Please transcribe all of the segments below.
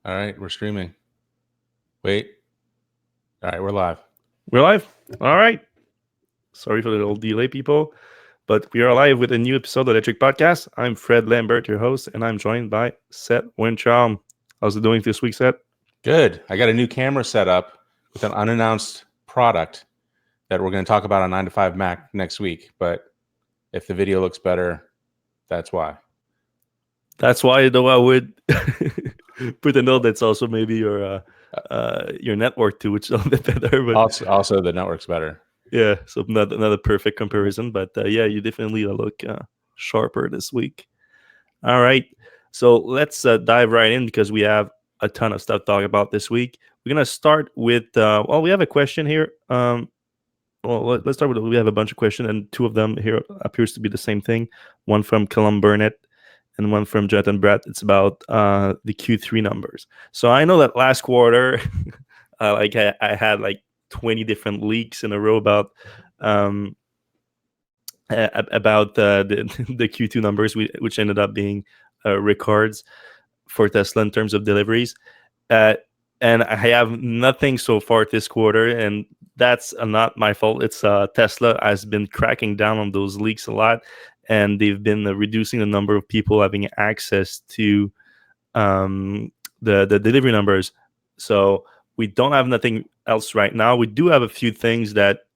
All right, we're streaming. Wait. All right, we're live. We're live. All right. Sorry for the little delay, people, but we are live with a new episode of Electrek Podcast. I'm Fred Lambert, your host, and I'm joined by Seth Wincham. How's it doing this week, Seth? Good. I got a new camera set up with an unannounced product that we're going to talk about on 9 to 5 Mac next week. But if the video looks better, that's why. That's why, though, I would put a note that's also maybe your network too, which is a little bit better. But also the network's better. Yeah, so not a perfect comparison, but yeah, you definitely look sharper this week. All right, so let's dive right in because we have a ton of stuff to talk about this week. We're gonna start with we have a question here. Let's start with we have a bunch of questions, and two of them here appears to be the same thing. One from Callum Burnett and one from Jonathan Bratt. It's about the Q3 numbers. So I know that last quarter, I had like 20 different leaks in a row about the the Q2 numbers, which ended up being records for Tesla in terms of deliveries. And I have nothing so far this quarter, and that's not my fault. It's Tesla has been cracking down on those leaks a lot, and they've been reducing the number of people having access to the delivery numbers. So we don't have nothing else right now. We do have a few things that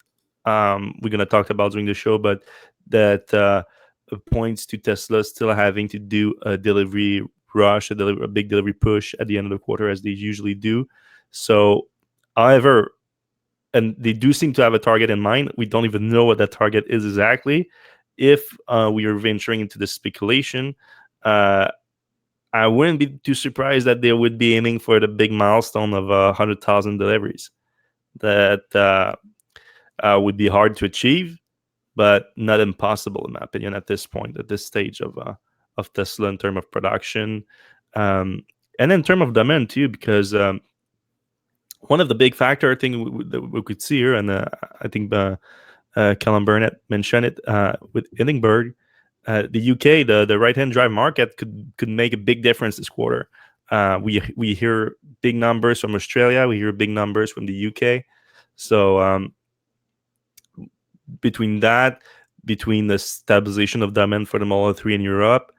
we're going to talk about during the show, but that points to Tesla still having to do a delivery rush, a big delivery push at the end of the quarter, as they usually do. So, however, and they do seem to have a target in mind. We don't even know what that target is exactly. If we are venturing into the speculation, I wouldn't be too surprised that they would be aiming for the big milestone of 100,000 deliveries. That would be hard to achieve, but not impossible, in my opinion, at this point, at this stage of Tesla in terms of production, and in terms of demand too, because one of the big factor I think that we could see here, and I think Callum Burnett mentioned it with Edinburgh. The UK, the right-hand drive market could make a big difference this quarter. We hear big numbers from Australia. We hear big numbers from the UK. So between the stabilization of demand for the Model 3 in Europe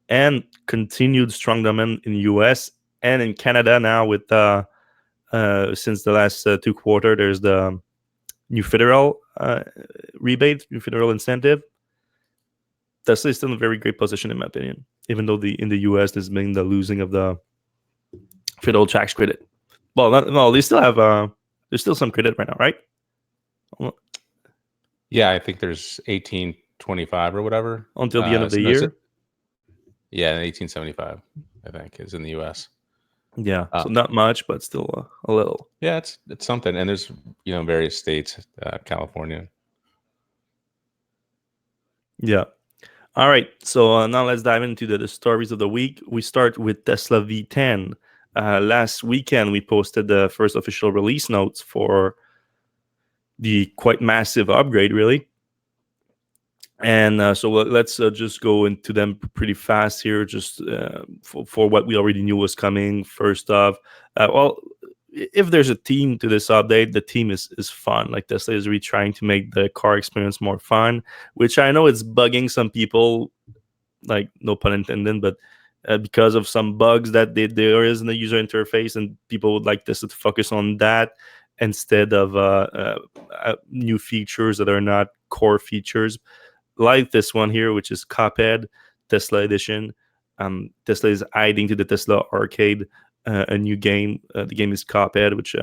and continued strong demand in the US and in Canada now with since the last 2 quarters, there's the new federal rebate, new federal incentive. Tesla is still in a very great position, in my opinion, even though in the US there's been the losing of the federal tax credit. Well, they still have there's still some credit right now, right? Yeah, I think there's 1825 or whatever until the end of the year. Yeah, 1875, I think, is in the US. Yeah, so not much, but still a little. Yeah, it's something, and there's various states, California. Yeah. All right, so now let's dive into the stories of the week. We start with Tesla V10. Last weekend, we posted the first official release notes for the quite massive upgrade, really. And so let's just go into them pretty fast here, just for what we already knew was coming. First off, if there's a theme to this update, the theme is fun. Like Tesla is really trying to make the car experience more fun, which I know it's bugging some people, like no pun intended, but because of some bugs that there is in the user interface, and people would like Tesla to focus on that instead of new features that are not core features. Like this one here, which is Cuphead Tesla Edition. Tesla is adding to the Tesla Arcade a new game. The game is Cuphead, which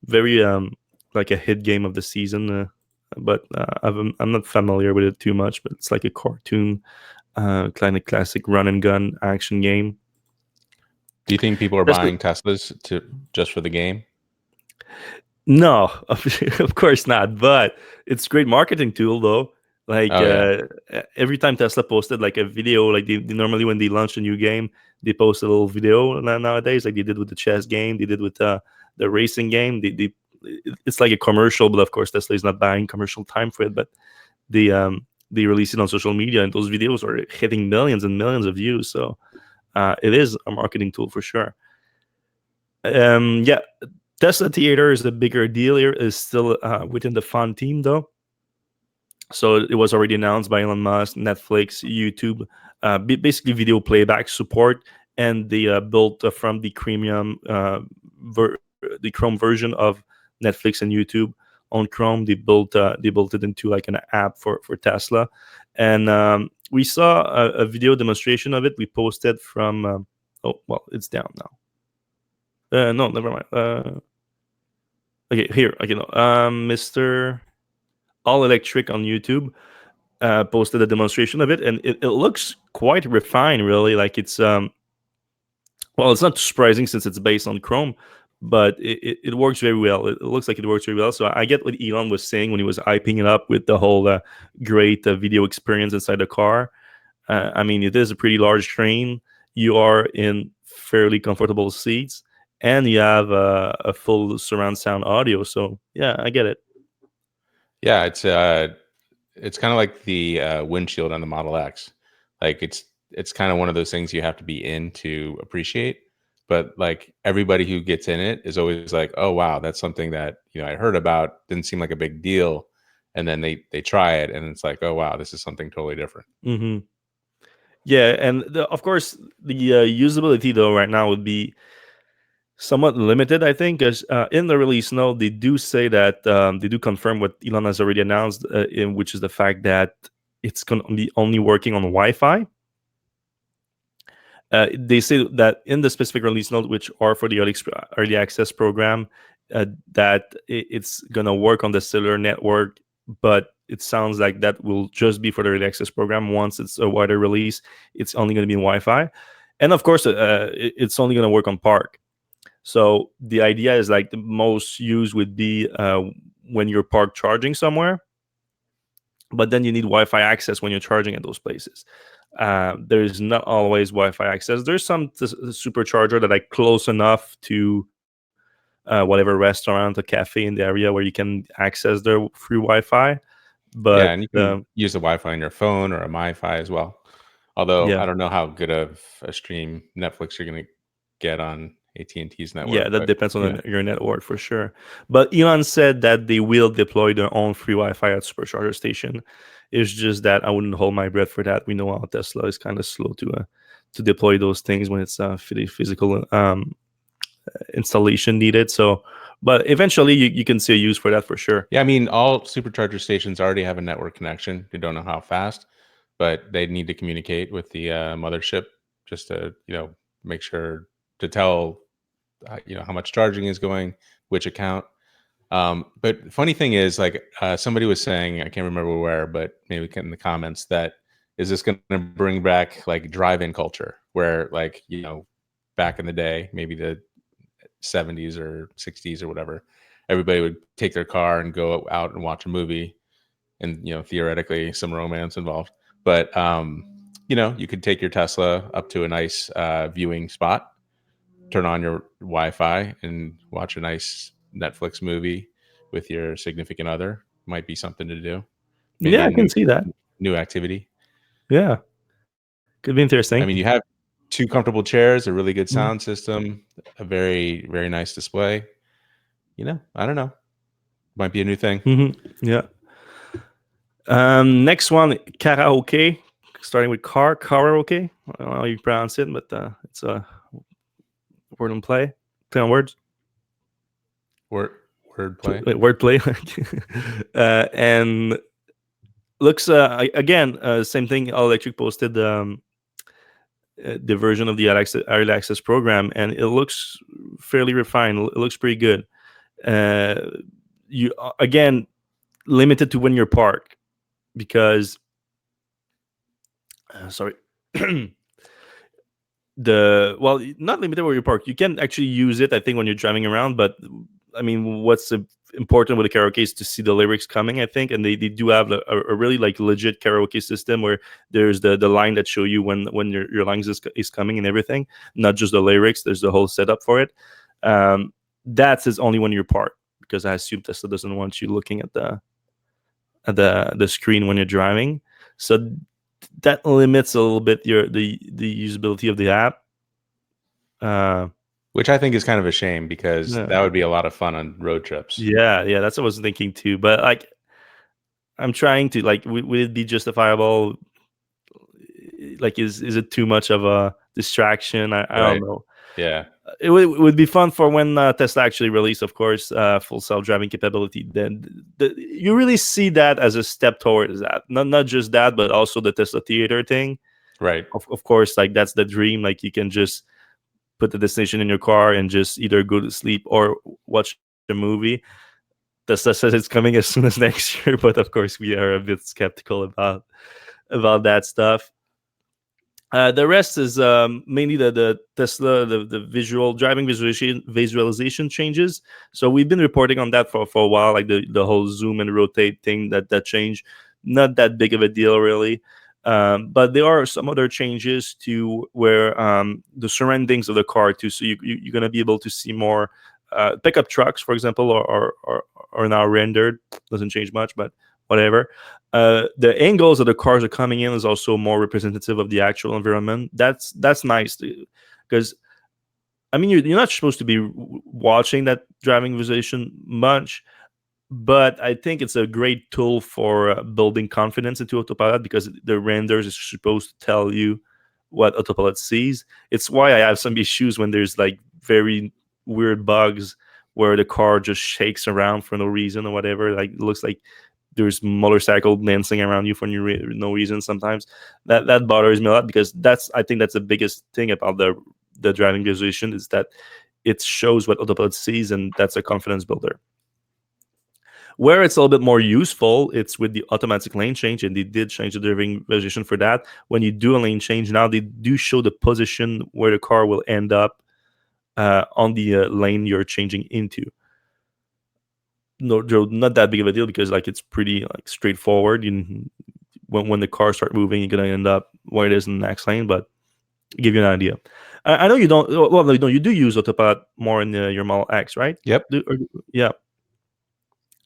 very like a hit game of the season. But I'm not familiar with it too much. But it's like a cartoon, kind of classic run and gun action game. Do you think people are buying Teslas just for the game? No, of course not. But it's a great marketing tool, though. Like every time Tesla posted like a video, like they normally when they launch a new game, they post a little video nowadays, like they did with the chess game, they did with the racing game. It's like a commercial, but of course Tesla is not buying commercial time for it. But they release it on social media, and those videos are hitting millions and millions of views. So it is a marketing tool for sure. Yeah, Tesla Theater is a bigger deal here. Is still within the fun team though. So it was already announced by Elon Musk, Netflix, YouTube, basically video playback support, and they built from the premium, the Chrome version of Netflix and YouTube on Chrome. They built it into like an app for Tesla, and we saw a video demonstration of it. We posted from. Oh well, it's down now. No, never mind. Okay, here. Okay, no. Mr. All Electric on YouTube posted a demonstration of it, and it looks quite refined, really. Like it's well, it's not surprising since it's based on Chrome, but it works very well. It looks like it works very well. So I get what Elon was saying when he was hyping it up with the whole great video experience inside the car. I mean, it is a pretty large train. You are in fairly comfortable seats, and you have a full surround sound audio. So yeah, I get it. Yeah, it's kind of like the windshield on the Model X. Like it's kind of one of those things you have to be in to appreciate. But like everybody who gets in it is always like, oh wow, that's something that I heard about, didn't seem like a big deal, and then they try it and it's like, oh wow, this is something totally different. Mm-hmm. Yeah, and of course the usability though right now would be somewhat limited, I think, because in the release note they do say that they do confirm what Elon has already announced, which is the fact that it's going to be only working on Wi-Fi. They say that in the specific release note, which are for the early access program, that it's going to work on the cellular network, but it sounds like that will just be for the early access program. Once it's a wider release, it's only going to be in Wi-Fi, and of course, it's only going to work on Park. So the idea is like the most use would be when you're parked charging somewhere, but then you need Wi-Fi access when you're charging at those places. There's not always Wi-Fi access. There's some supercharger that are close enough to whatever restaurant or cafe in the area where you can access their free Wi-Fi. Yeah, But and you can use the Wi-Fi on your phone or a MiFi as well. Although yeah, I don't know how good of a stream Netflix you're going to get on AT&T's yeah, network, that but depends on your network for sure. But Elon said that they will deploy their own free Wi-Fi at Supercharger station. It's just that I wouldn't hold my breath for that. We know how Tesla is kind of slow to deploy those things when it's physical installation needed. So, but eventually you can see a use for that for sure. yeah, I mean, all supercharger stations already have a network connection. You don't know how fast, but they need to communicate with the mothership just to, make sure to tell, how much charging is going, which account. But funny thing is, like somebody was saying, I can't remember where, but maybe in the comments, that is this going to bring back like drive-in culture, where like back in the day, maybe the 70s or 60s or whatever, everybody would take their car and go out and watch a movie, and theoretically some romance involved. But you could take your Tesla up to a nice viewing spot, turn on your Wi-Fi, and watch a nice Netflix movie with your significant other. Might be something to do. Maybe Yeah, a I can see that. new activity. Yeah, could be I interesting. mean, you have two comfortable chairs, a really good Mhm. sound system, a very, very nice display. I don't know. Might be a new thing. Yeah. Next one, Karaoke, starting with Karaoke. I don't know how you pronounce it, but it's a word and play on words, Word Wordplay. wordplay. And looks again same thing. All Electric posted the version of the early access program, and it looks fairly refined. It looks pretty good. Uh, you again limited to when you're parked because sorry. Not limited where you park. You can actually use it, I think, when you're driving around. But I mean, what's important with the karaoke is to see the lyrics coming, I think, and they do have a really like legit karaoke system where there's the line that show you when your lines is coming and everything, not just the lyrics. There's the whole setup for it. That is only when you're parked, because I assume Tesla doesn't want you looking at the screen when you're driving. So that limits a little bit the usability of the app. which I think is kind of a shame because Yeah. that would be a lot of fun on road trips. Yeah, that's what I was thinking too. But like, I'm trying to like, would it be justifiable? Like, is it too much of a distraction? I don't Right. know. Yeah. It would be fun for when Tesla actually release, of course, full self-driving capability. Then you really see that as a step towards that. Not just that, but also the Tesla Theater thing. Right. Of course, like that's the dream. Like you can just put the destination in your car and just either go to sleep or watch a movie. Tesla says it's coming as soon as next year, but of course we are a bit skeptical about that stuff. The rest is mainly the Tesla, the visual driving visualization changes. So we've been reporting on that for a while, like the whole zoom and rotate thing that change. Not that big of a deal, really. But there are some other changes to where the surroundings of the car too. So you're gonna be able to see more pickup trucks, for example, are now rendered. Doesn't change much, but whatever. The angles that the cars are coming in is also more representative of the actual environment. That's nice because I mean you're not supposed to be watching that driving visualization much, but I think it's a great tool for building confidence into Autopilot because the renders is supposed to tell you what Autopilot sees. It's why I have some issues when there's like very weird bugs where the car just shakes around for no reason or whatever. Like it looks like there's motorcycle dancing around you for no reason. Sometimes that bothers me a lot because I think that's the biggest thing about the driving visualization is that it shows what Autopilot sees, and that's a confidence builder. Where it's a little bit more useful, it's with the automatic lane change, and they did change the driving visualization for that. When you do a lane change, now they do show the position where the car will end up on the lane you're changing into. No, not that big of a deal because like it's pretty like straightforward. When the cars start moving, you're gonna end up where it is in the next lane. But give you an idea. I know you don't. Well, no, you do use Autopilot more in your Model X, right? Yep. Yeah.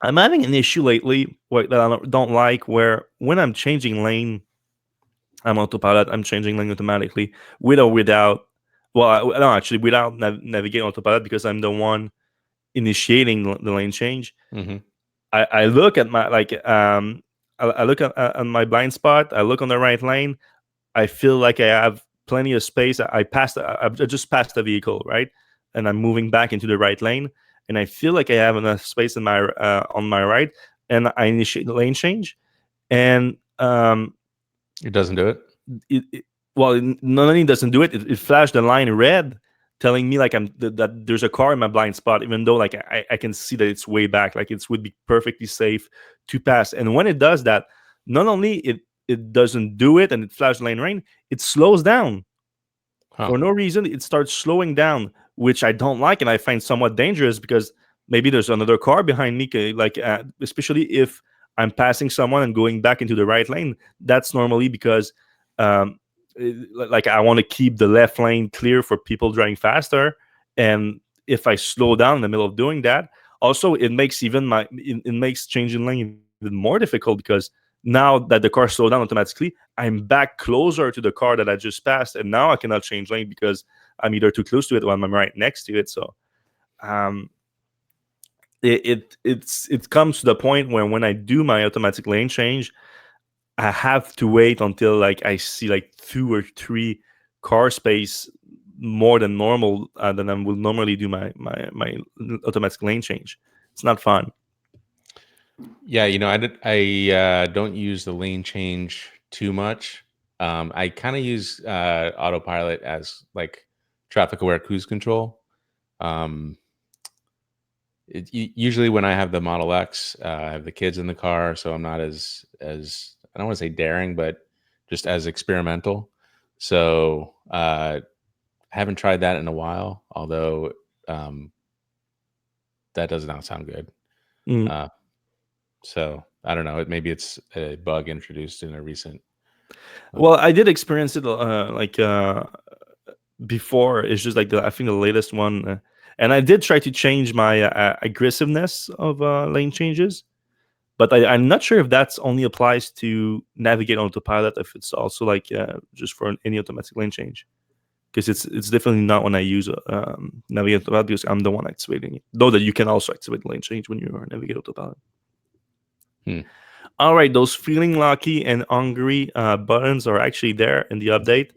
I'm having an issue lately that I don't like, where when I'm changing lane, I'm Autopilot. I'm changing lane automatically with or without. Well, no, actually, without navigating Autopilot because I'm the one initiating the lane change. Hmm. I look at my I look at my blind spot. I look on the right lane. I feel like I have plenty of space. I just passed the vehicle, right, and I'm moving back into the right lane, and I feel like I have enough space in my on my right, and I initiate the lane change, and It doesn't do it. well, it not only doesn't do it, it flashed the line red, telling me like that there's a car in my blind spot, even though like I can see that it's way back, like it would be perfectly safe to pass. And when it does that, not only it doesn't do it and it flashes lane rain, it slows down Huh. for no reason. It starts slowing down, which I don't like, and I find somewhat dangerous because maybe there's another car behind me, like especially if I'm passing someone and going back into the right lane. That's normally because um, like I want to keep the left lane clear for people driving faster, and if I slow down in the middle of doing that, also it makes it makes changing lane even more difficult because now that the car slowed down automatically, I'm back closer to the car that I just passed, and now I cannot change lane because I'm either too close to it or I'm right next to it. So um, it comes to the point where when I do my automatic lane change, I have to wait until like I see like 2 or 3 car space more than normal than I will normally do my automatic lane change. It's not fun. Yeah, I don't use the lane change too much. I kind of use autopilot as like traffic aware cruise control. Um, usually when I have the Model X, I have the kids in the car, so I'm not as I don't want to say daring, but just as experimental. So haven't tried that in a while, although um, that does not sound good. Mm. Uh, so I don't know. Maybe it's a bug introduced in a recent. Well, I did experience it before. It's just like I think the latest one, and I did try to change my aggressiveness of lane changes, but I'm not sure if that's only applies to navigate on autopilot. If it's also like just for any automatic lane change. because it's definitely not when I use Navigate Autopilot, because I'm the one activating it. Though that you can also activate lane change when you are Navigate Autopilot. All right, those feeling lucky and hungry buttons are actually there in the update.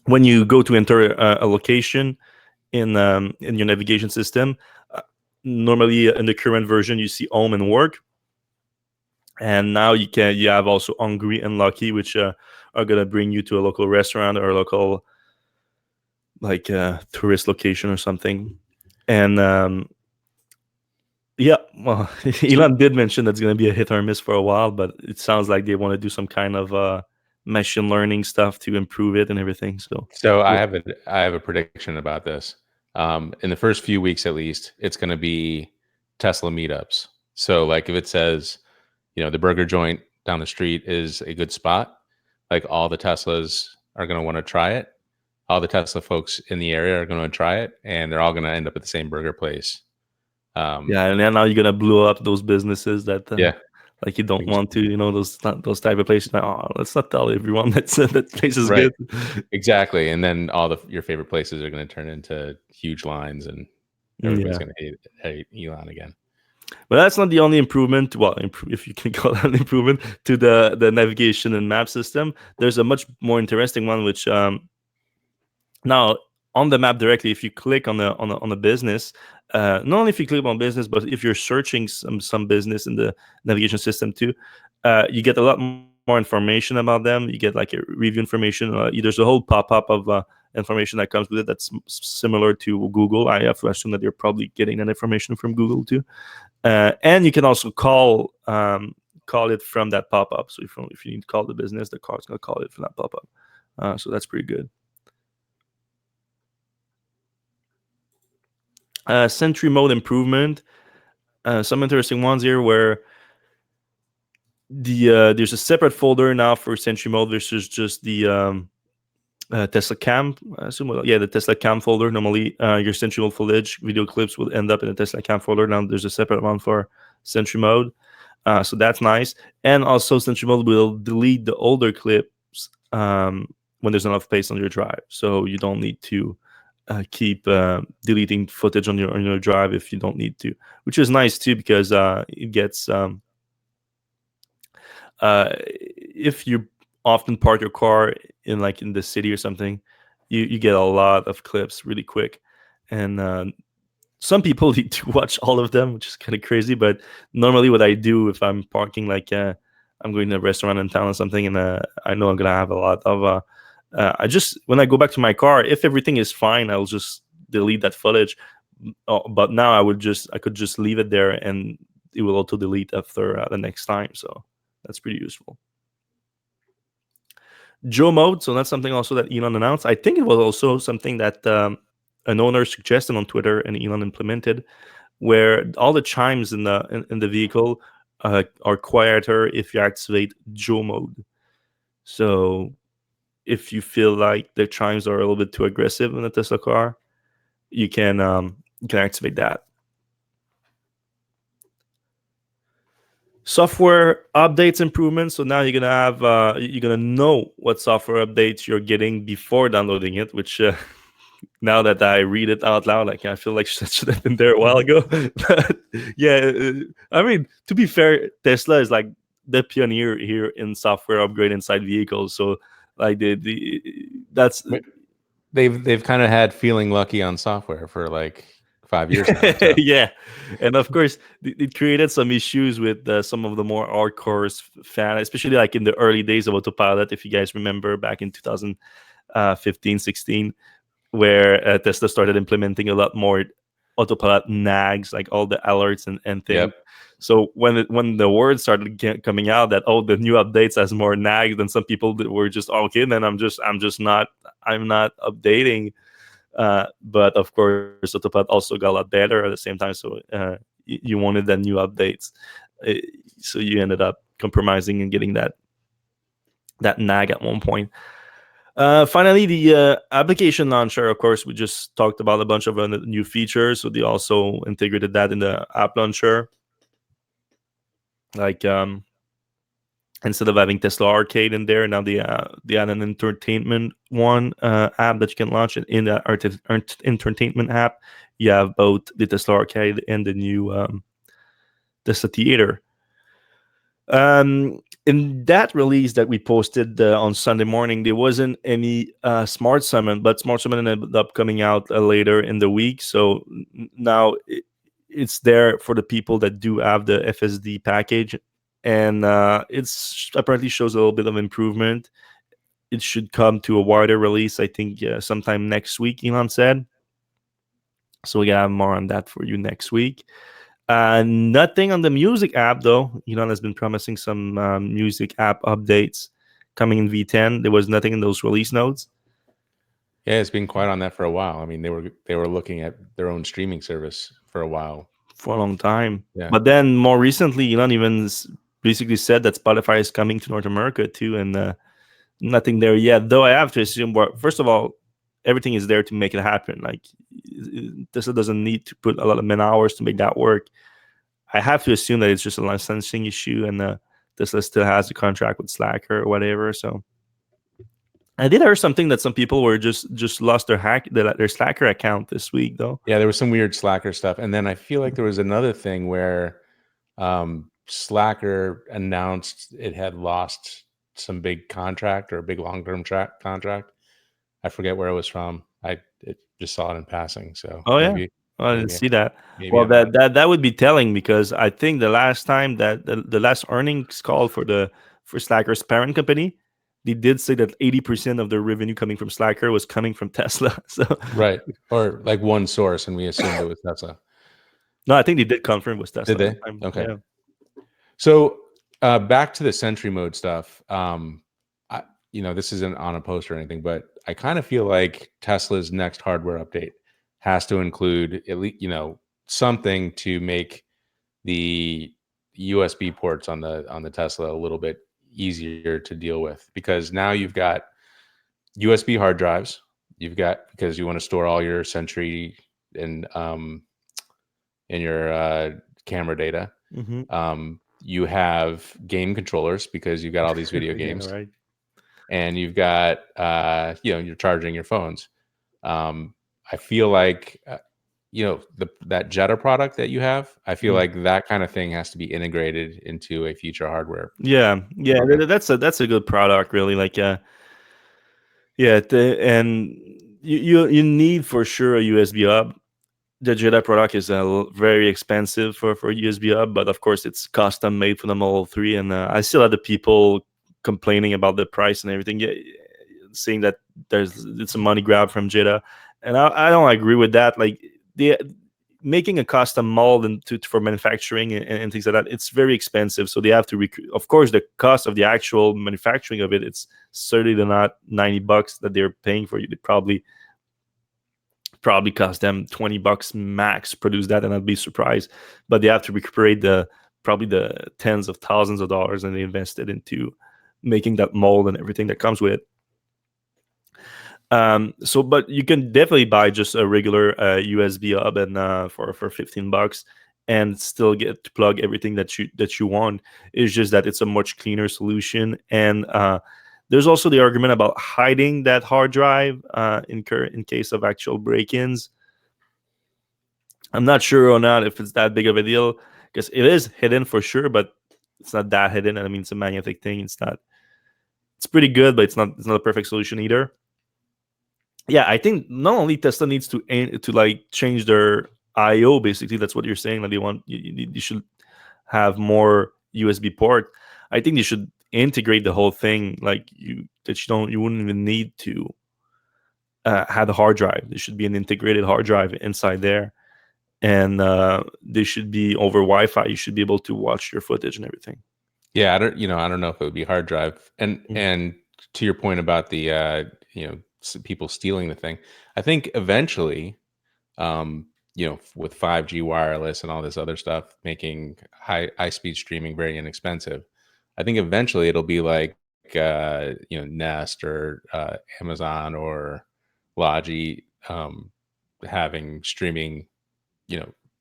When you go to enter a location in your navigation system, normally in the current version you see home and work, and now you have also hungry and lucky, which are gonna bring you to a local restaurant or a local tourist location or something. And yeah, well, Elon did mention that's going to be a hit or miss for a while, but it sounds like they want to do some kind of machine learning stuff to improve it and everything. So I have a prediction about this. In the first few weeks, at least, it's going to be Tesla meetups. So like if it says, the burger joint down the street is a good spot, like all the Teslas are going to want to try it. All the Tesla folks in the area are going to try it, and they're all going to end up at the same burger place. Yeah, and then now you're gonna blow up those businesses that Yeah. like you don't want to, those type of places. Like, oh, let's not tell everyone that place is Right. good. Exactly, and then all your favorite places are going to turn into huge lines, and everybody's going to hate Elon again. But that's not the only improvement. Well, if you can call that an improvement to the navigation and map system, there's a much more interesting one, which now on the map directly, if you click on the business, not only if you click on business, but if you're searching some business in the navigation system too, you get a lot more information about them. You get like a review information. There's a whole pop-up of information that comes with it that's similar to Google. I have to assume that you're probably getting that information from Google too. And you can also call it from that pop-up. So if you need to call the business, the car's going to call it from that pop-up. So that's pretty good. Sentry mode improvement. Some interesting ones here where there's a separate folder now for Sentry mode versus just the Tesla Cam. The Tesla Cam folder. Normally, your Sentry mode footage, video clips will end up in the Tesla Cam folder. Now there's a separate one for Sentry mode. So that's nice. And also, Sentry mode will delete the older clips when there's enough space on your drive. So you don't need to keep deleting footage on your drive if you don't need to, which is nice too, because it gets if you often park your car in the city or something, you get a lot of clips really quick, and some people need to watch all of them, which is kind of crazy. But normally what I do if I'm parking, I'm going to a restaurant in town or something, and I know I'm gonna have a lot of when I go back to my car, if everything is fine, I'll just delete that footage. But now I could just leave it there, and it will auto delete after the next time. So that's pretty useful. Joe mode. So that's something also that Elon announced. I think it was also something that an owner suggested on Twitter and Elon implemented, where all the chimes in the vehicle are quieter if you activate Joe mode. So if you feel like the chimes are a little bit too aggressive in a Tesla car, you can activate that. Software updates improvements. So now you're gonna know what software updates you're getting before downloading it. Which now that I read it out loud, I feel like that should have been there a while ago. But yeah, I mean, to be fair, Tesla is like the pioneer here in software upgrade inside vehicles. So like that's they've kind of had feeling lucky on software for 5 years now. So. Yeah, and of course it created some issues with some of the more hardcore fans, especially in the early days of Autopilot. If you guys remember back in 2015, 16, where Tesla started implementing a lot more Autopilot nags, like all the alerts and things. Yep. So when the word started coming out that the new updates has more nags, then some people were just okay. Then I'm not updating. But of course, Autopilot also got a lot better at the same time. So you wanted the new updates, so you ended up compromising and getting that nag at one point. Finally, the application launcher. Of course, we just talked about a bunch of new features. So they also integrated that in the app launcher. Instead of having Tesla Arcade in there, now they add an entertainment one app that you can launch. In that entertainment app, you have both the Tesla Arcade and the new Tesla Theater. In that release that we posted on Sunday morning, there wasn't any Smart Summon, but Smart Summon ended up coming out later in the week. So now it's there for the people that do have the FSD package, and it's apparently shows a little bit of improvement. It should come to a wider release, I think, sometime next week, Elon said. So we have more on that for you next week. Nothing on the music app though. Elon has been promising some music app updates coming in V10. There was nothing in those release notes Yeah, it's been quiet on that for a while. I mean, they were looking at their own streaming service for a while. for a long time. Yeah. But then more recently, Elon even basically said that Spotify is coming to North America too, and nothing there yet. Though I have to assume, well, first of all, everything is there to make it happen. Like Tesla doesn't need to put a lot of man hours to make that work. I have to assume that it's just a licensing issue, and Tesla still has a contract with Slacker or whatever. So I did hear something that some people were just lost their Slacker account this week, though. Yeah, there was some weird Slacker stuff, and then I feel like there was another thing where Slacker announced it had lost some big contract or a big long-term contract. I forget where it was from. I just saw it in passing. So Oh yeah, maybe I didn't see that. maybe Well, I'm not. that would be telling, because I think the last time that the last earnings call for Slacker's parent company, they did say that 80% of their revenue coming from Slacker was coming from Tesla. So Right, or like one source, and we assumed it was Tesla. no, I think they did confirm with Did Tesla they? that time. Okay. Yeah. So back to the Sentry mode stuff. This isn't on a post or anything, but I kind of feel like Tesla's next hardware update has to include at least something to make the USB ports on the Tesla a little bit easier to deal with, because now you've got USB hard drives. You've got, because you want to store all your Sentry and your camera data. Mm-hmm. You have game controllers because you've got all these video Yeah, games, right. and you've got you're charging your phones. I feel like that Jetta product that you have, I feel like that kind of thing has to be integrated into a future hardware. Yeah, program. that's a good product, really. Like, and you need for sure a USB hub. The Jedi product is very expensive for USB hub, but of course it's custom made for the Model 3, and I still have the people complaining about the price and everything, saying that it's a money grab from Jedi, and I don't agree with that. Like, the making a custom mold for manufacturing and things like that, it's very expensive. So they have to of course, the cost of the actual manufacturing of it's certainly not $90 that they're paying for you. They probably cost them $20 max produce that, and I'd be surprised. But they have to recuperate probably the tens of thousands of dollars, and they invested into making that mold and everything that comes with it. But you can definitely buy just a regular USB hub and for $15 and still get to plug everything that you want. It's just that it's a much cleaner solution, and there's also the argument about hiding that hard drive in case of actual break-ins. I'm not sure or not if it's that big of a deal, because it is hidden for sure, but it's not that hidden. I mean, it's a magnetic thing. It's not. It's pretty good, but it's not a perfect solution either. Yeah, I think not only Tesla needs to like change their I/O. Basically, that's what you're saying. That they want you should have more USB port. I think they should integrate the whole thing. Like, you wouldn't even need to have a hard drive. There should be an integrated hard drive inside there, and they should be over Wi-Fi. You should be able to watch your footage and everything. Yeah, I don't know if it would be hard drive. And to your point about the people stealing the thing, I think eventually, with 5G wireless and all this other stuff making high speed streaming very inexpensive, I think eventually it'll be like Nest or Amazon or Logi having streaming,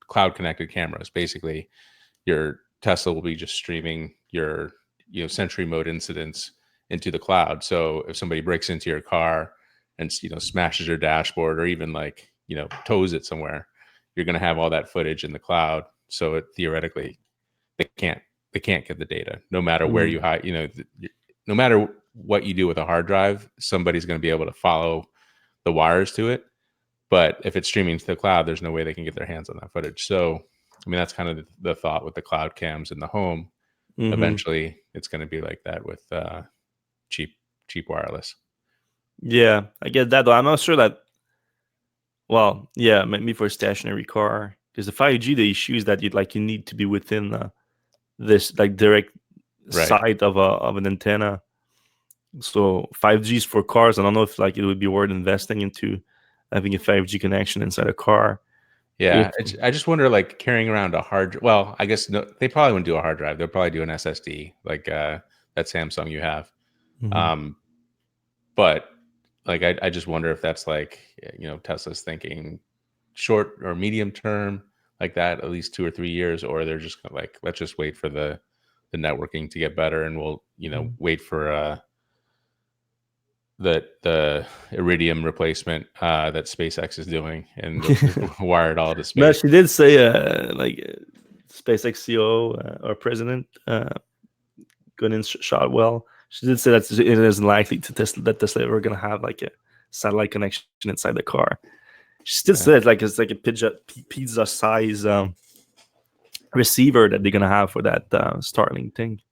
cloud connected cameras. Basically, your Tesla will be just streaming your Sentry mode incidents into the cloud. So if somebody breaks into your car and smashes your dashboard, or even like tows it somewhere, you're going to have all that footage in the cloud. So it theoretically they can't get the data, no matter where you hide. No matter what you do with a hard drive, somebody's going to be able to follow the wires to it. But if it's streaming to the cloud, there's no way they can get their hands on that footage. So, I mean, that's kind of the thought with the cloud cams in the home. Eventually, it's going to be like that with cheap wireless. Yeah, I get that, though. I'm not sure that. Well, yeah, maybe for a stationary car, because the 5G, the issue is that you need to be within this like direct side of an antenna. So 5G is for cars. I don't know if it would be worth investing into having a 5G connection inside a car. Yeah, I just wonder, like, carrying around a hard. Well, I guess no, they probably wouldn't do a hard drive. They'll probably do an SSD, like that Samsung you have. But like, I just wonder if that's like Tesla's thinking short or medium term, like that, at least 2 or 3 years, or they're just like, let's just wait for the networking to get better, and we'll wait for the Iridium replacement that SpaceX is doing, and wire it all to space. No, she did say SpaceX CEO or president Gunnin Shotwell. She did say that it isn't likely that Tesla ever going to have like a satellite connection inside the car. She still said it's like a pizza size receiver that they're going to have for that Starlink thing.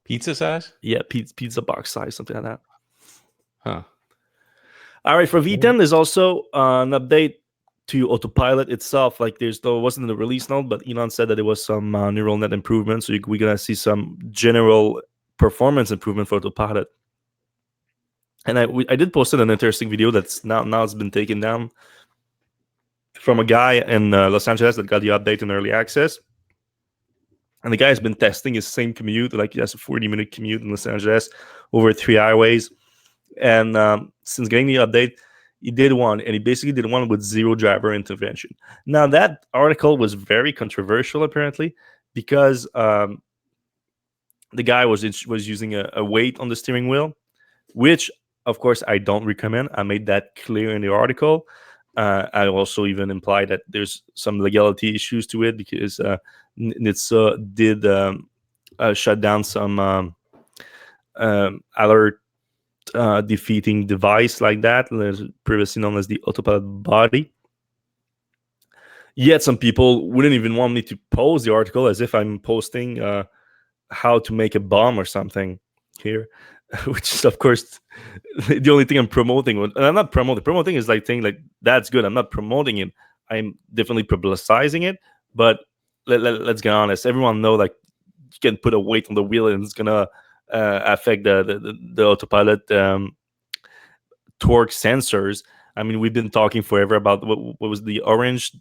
Pizza size? Yeah, pizza box size, something like that. Huh. All right, for V10, there's also an update to Autopilot itself. Like, there wasn't in the release note, but Elon said that there was some neural net improvement, so we're gonna see some general performance improvement for Autopilot. And I did post an interesting video that's now it's been taken down from a guy in Los Angeles that got the update in early access. And the guy has been testing his same commute, like he has a 40-minute commute in Los Angeles over 3 highways. And since getting the update, he did one, and he basically did one with zero driver intervention. Now, that article was very controversial, apparently, because the guy was using a weight on the steering wheel, which, of course, I don't recommend. I made that clear in the article. I also even implied that there's some legality issues to it, because NHTSA did shut down some alert defeating device like that, previously known as the Autopilot body. Yet some people wouldn't even want me to post the article, as if I'm posting how to make a bomb or something here, which is, of course, the only thing I'm promoting. And I'm not promoting. Promoting is like saying, like, that's good. I'm not promoting it. I'm definitely publicizing it. But let's get honest. Everyone know, like, you can put a weight on the wheel and it's gonna affect the Autopilot torque sensors. I mean, we've been talking forever about what was the orange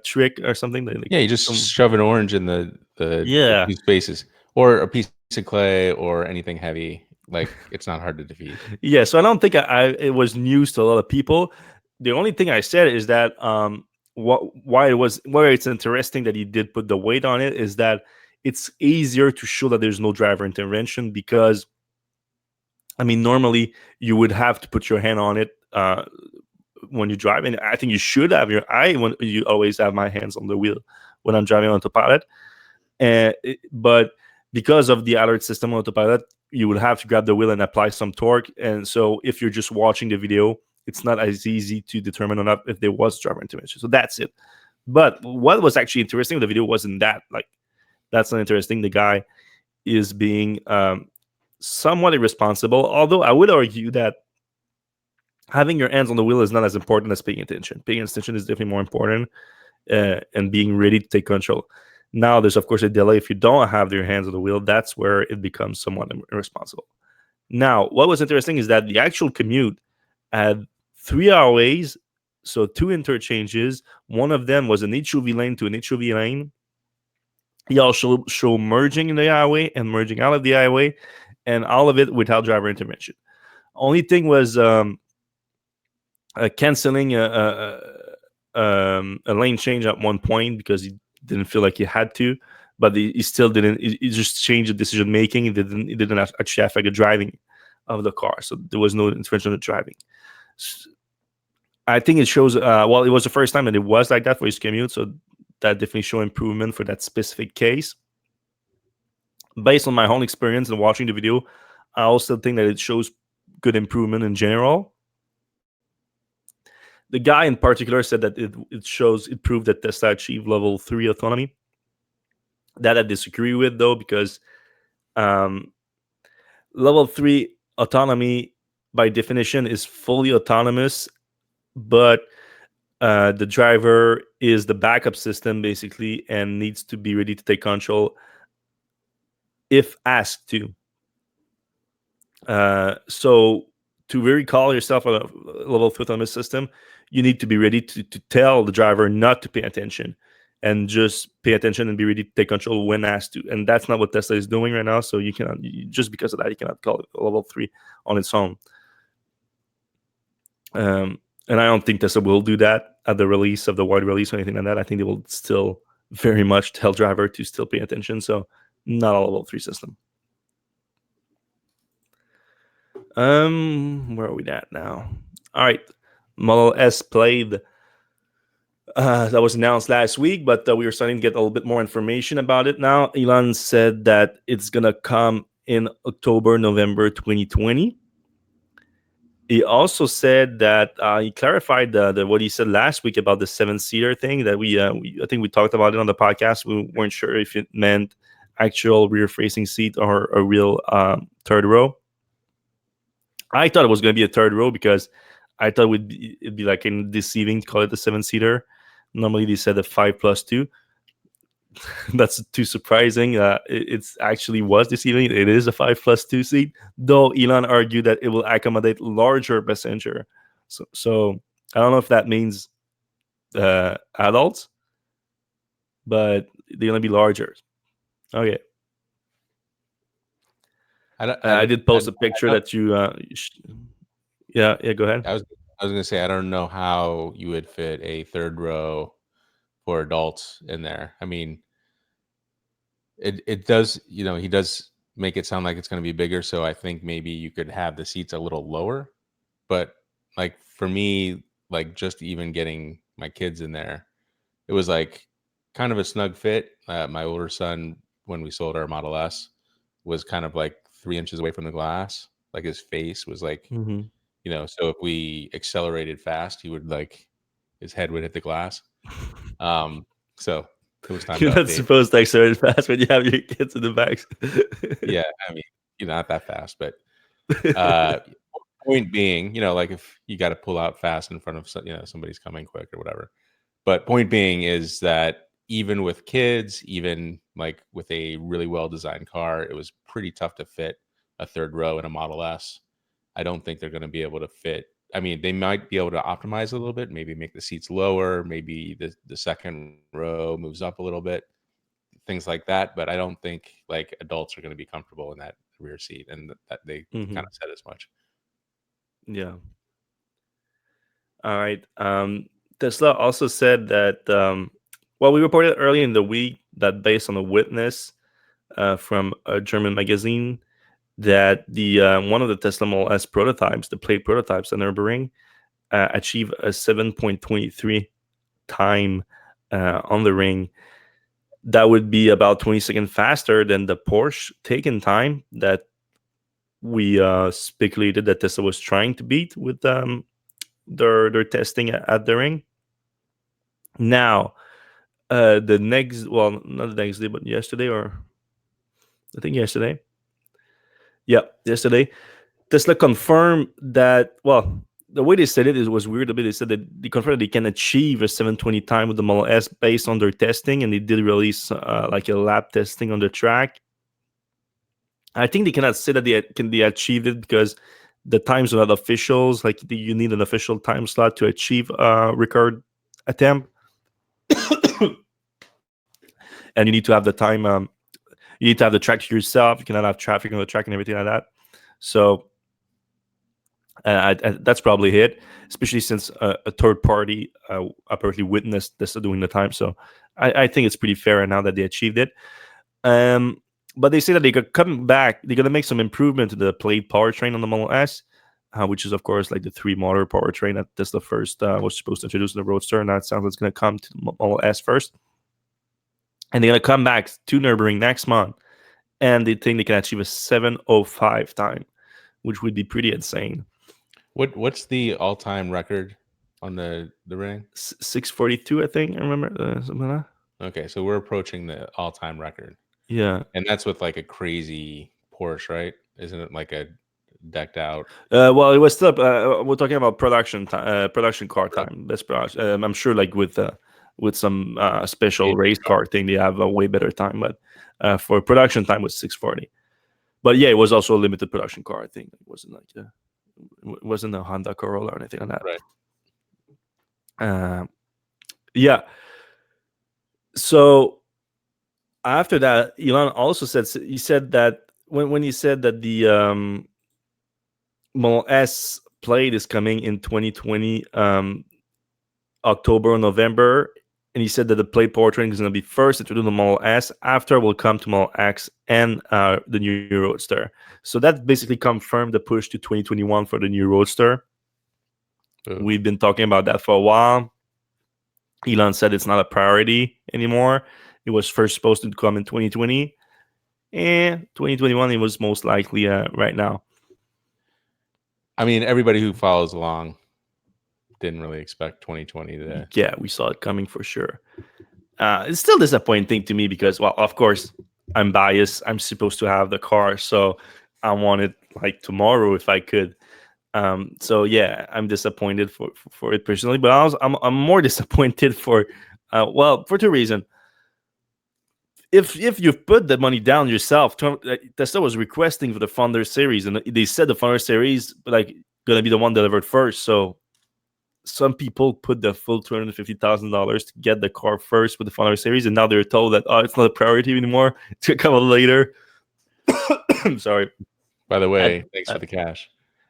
trick or something. Yeah, you just shove an orange in the two spaces, or a piece of clay, or anything heavy. Like, it's not hard to defeat. Yeah, so I don't think it was news to a lot of people. The only thing I said is that why it's interesting that he did put the weight on it is that it's easier to show that there's no driver intervention, because, I mean, normally you would have to put your hand on it when you drive, and I think you should have you always have my hands on the wheel when I'm driving on Autopilot. But because of the alert system on Autopilot, you would have to grab the wheel and apply some torque. And so if you're just watching the video, it's not as easy to determine or not if there was driver intervention. So that's it. But what was actually interesting with the video wasn't that. Like, that's not interesting. The guy is being somewhat irresponsible, although I would argue that having your hands on the wheel is not as important as paying attention. Paying attention is definitely more important, and being ready to take control. Now, there's, of course, a delay. If you don't have your hands on the wheel, that's where it becomes somewhat irresponsible. Now, what was interesting is that the actual commute had 3 highways, so 2 interchanges. One of them was an HOV lane to an HOV lane. He also showed merging in the highway and merging out of the highway, and all of it without driver intervention. Only thing was canceling a lane change at one point because he didn't feel like he had to. but he still didn't. He just changed the decision making. It didn't actually affect the driving of the car. So there was no intervention on the driving. I think it shows. Well, it was the first time that it was like that for his commute, so that definitely show improvement for that specific case. Based on my own experience and watching the video, I also think that it shows good improvement in general. The guy in particular said that it proved that Tesla achieved level 3 autonomy. That I disagree with, though, because level 3 autonomy by definition is fully autonomous, but the driver is the backup system basically and needs to be ready to take control if asked to. So to really call yourself a level 3 autonomous system, you need to be ready to tell the driver not to pay attention and just pay attention and be ready to take control when asked to. And that's not what Tesla is doing right now. So just because of that, you cannot call it level 3 on its own. And I don't think Tesla will do that at the release of the wide release or anything like that. I think they will still very much tell driver to still pay attention. So not a level 3 system. Where are we at now? All right, Model S Plaid. That was announced last week, but we were starting to get a little bit more information about it now. Elon said that it's gonna come in October, November 2020. He also said that he clarified what he said last week about the 7-seater thing that I think we talked about it on the podcast. We weren't sure if it meant actual rear-facing seat or a real third row. I thought it was going to be a third row because I thought it'd be like deceiving to call it a 7-seater. Normally they said a 5+2. That's too surprising. It's actually was deceiving. It is a 5+2 seat, though Elon argued that it will accommodate larger passenger. So I don't know if that means adults, but they're gonna be larger. Okay. I did post a picture that you. Yeah. Go ahead. I was gonna say I don't know how you would fit a third row for adults in there. I mean, it does, he does make it sound like it's going to be bigger, so I think maybe you could have the seats a little lower. But like for me, like just even getting my kids in there, it was like kind of a snug fit. My older son, when we sold our Model S, was kind of like 3 inches away from the glass. Like his face was like, so if we accelerated fast, he would his head would hit the glass. So it was time. You're not supposed to accelerate fast when you have your kids in the back. Yeah, I mean, not that fast, but point being, like if you got to pull out fast in front of somebody's coming quick or whatever. But point being is that even with kids, even like with a really well designed car, it was pretty tough to fit a third row in a Model S. I don't think they're going to be able to fit. I mean, they might be able to optimize a little bit, maybe make the seats lower, maybe the second row moves up a little bit, things like that. But I don't think like adults are going to be comfortable in that rear seat, and that they kind of said as much. Yeah. All right. Tesla also said that, we reported early in the week that based on a witness from a German magazine, that the one of the Tesla Model S prototypes, the Plaid prototypes at Nürburgring, achieve a 7.23 time on the ring. That would be about 20 seconds faster than the Porsche Taycan time that we speculated that Tesla was trying to beat with their testing at the ring. Now, not the next day, but yesterday, or I think yesterday. Yeah, yesterday, Tesla confirmed that. Well, the way they said it was weird a bit. They said that they confirmed that they can achieve a 720 time with the Model S based on their testing, and they did release like a lab testing on the track. I think they cannot say that they achieved it because the times are not officials. Like you need an official time slot to achieve a record attempt, and you need to have the time. You need to have the track to yourself. You cannot have traffic on the track and everything like that. So that's probably it, especially since a third party apparently witnessed this doing the time. So I think it's pretty fair now that they achieved it. But they say that they could come back. They're gonna make some improvement to the Plaid powertrain on the Model S, which is of course like the 3-motor powertrain that Tesla first was supposed to introduce in the Roadster, and that sounds like it's gonna come to the Model S first. And they're gonna come back to Nürburgring next month, and they think they can achieve a 7:05 time, which would be pretty insane. What's the all-time record on the ring? 6:42, I think. I remember something like that. Okay, so we're approaching the all-time record. Yeah. And that's with like a crazy Porsche, right? Isn't it like a decked out? Well, it was still. We're talking about production car time. That's production. I'm sure, like with some special race car thing, they have a way better time. But for production time, was 6:40. But yeah, it was also a limited production car. I think it wasn't like it wasn't a Honda Corolla or anything like that. Right. Yeah. So after that, Elon also said that when he said that the Model S Plaid is coming in 2020, October or November, and he said that the Plaid powertrain is going to be first introduced to the Model S. After will come to Model X and the new Roadster. So that basically confirmed the push to 2021 for the new Roadster. We've been talking about that for a while. Elon said it's not a priority anymore. It was first supposed to come in 2020, and 2021 it was most likely right now. I mean, everybody who follows along didn't really expect 2020 to. Yeah, we saw it coming for sure. It's still disappointing to me because, well, of course, I'm biased. I'm supposed to have the car, so I want it like tomorrow if I could. So yeah, I'm disappointed for it personally, but I'm more disappointed for for two reasons. If you've put the money down yourself, Tesla was requesting for the Founder Series, and they said the Founder Series like gonna be the one delivered first. So some people put the full $250,000 to get the car first with the Founder Series, and now they're told that it's not a priority anymore. It's gonna come out later. I'm sorry. By the way, thanks for the cash.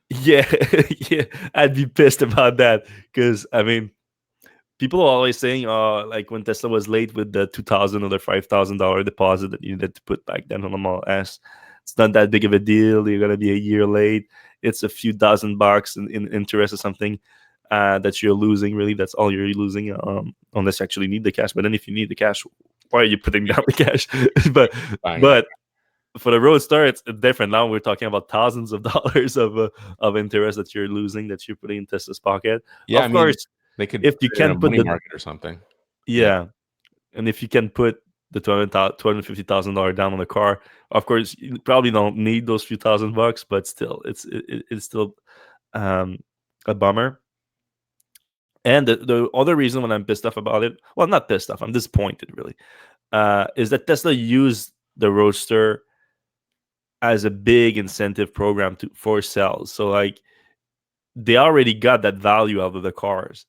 Yeah, yeah, I'd be pissed about that because I mean, people are always saying, like when Tesla was late with the $2,000 or the $5,000 deposit that you needed to put back then on the Model S, it's not that big of a deal. You're gonna be a year late. It's a few $1,000 in interest or something that you're losing. Really, that's all you're losing, unless you actually need the cash. But then, if you need the cash, why are you putting down the cash? but for the Roadster, it's different. Now we're talking about thousands of dollars of interest that you're losing, that you're putting in Tesla's pocket. Yeah, of course, they could if you can put money market or something. Yeah, and if you can put the $250,000 down on the car, of course, you probably don't need those few $1,000, but still, it's still a bummer. And the other reason when I'm pissed off about it, well, not pissed off, I'm disappointed really, is that Tesla used the Roadster as a big incentive program for sales. So like they already got that value out of the cars.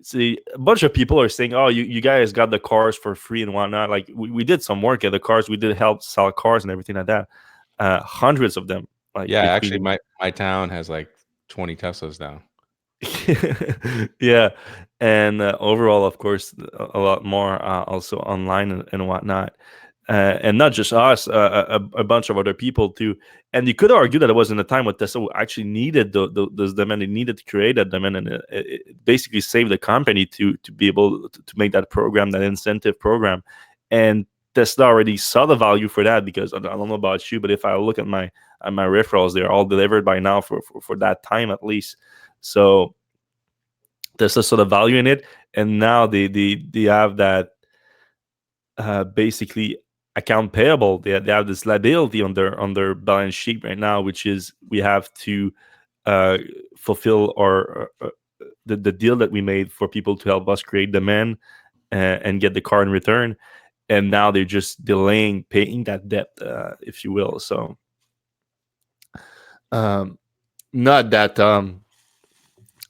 See, a bunch of people are saying, "Oh, you guys got the cars for free and whatnot." Like we did some work at the cars. We did help sell cars and everything like that. Hundreds of them. Like yeah, actually, my town has like 20 Teslas now. Yeah, and overall, of course, a lot more also online and whatnot. And not just us, a bunch of other people too. And you could argue that it wasn't a time when Tesla actually needed those demand. It needed to create that demand, and it basically saved the company to be able to make that program, that incentive program. And Tesla already saw the value for that, because I don't know about you, but if I look at my referrals, they're all delivered by now for that time at least. So Tesla saw the value in it, and now they have that basically account payable. They have this liability on their balance sheet right now, which is we have to fulfill our the deal that we made for people to help us create demand and get the car in return. And now they're just delaying paying that debt, if you will. So not that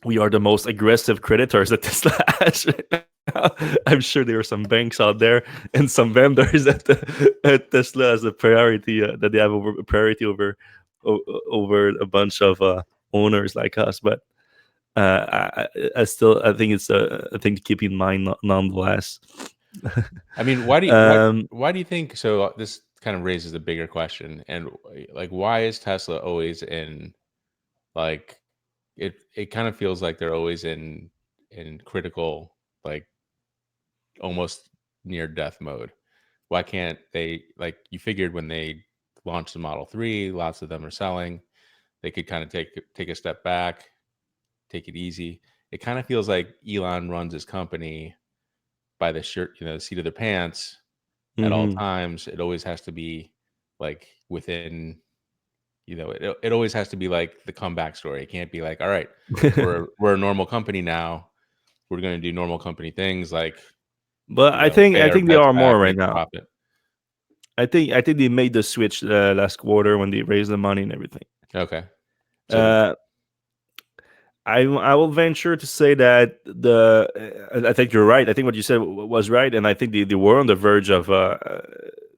we are the most aggressive creditors that Tesla has right now. I'm sure there are some banks out there and some vendors at Tesla has a priority, that they have a priority over a bunch of owners like us. But I think it's a thing to keep in mind nonetheless. I mean, why do you um, why do you think so? This kind of raises a bigger question, and like, why is Tesla always in like it kind of feels like they're always in critical, like almost near death mode. Why can't they, like, you figured when they launched the Model 3, lots of them are selling. They could kind of take a step back, take it easy. It kind of feels like Elon runs his company by the shirt, the seat of their pants at all mhm. times. It always has to be like within, it always has to be like the comeback story. It can't be like, all right, we're a normal company now. We're going to do normal company things like, But pay I our think they debts are back, more right make a now. profit. I think they made the switch last quarter when they raised the money and everything. Okay. So Uh, I will venture to say that I think you're right. I think what you said was right, and I think they were on the verge of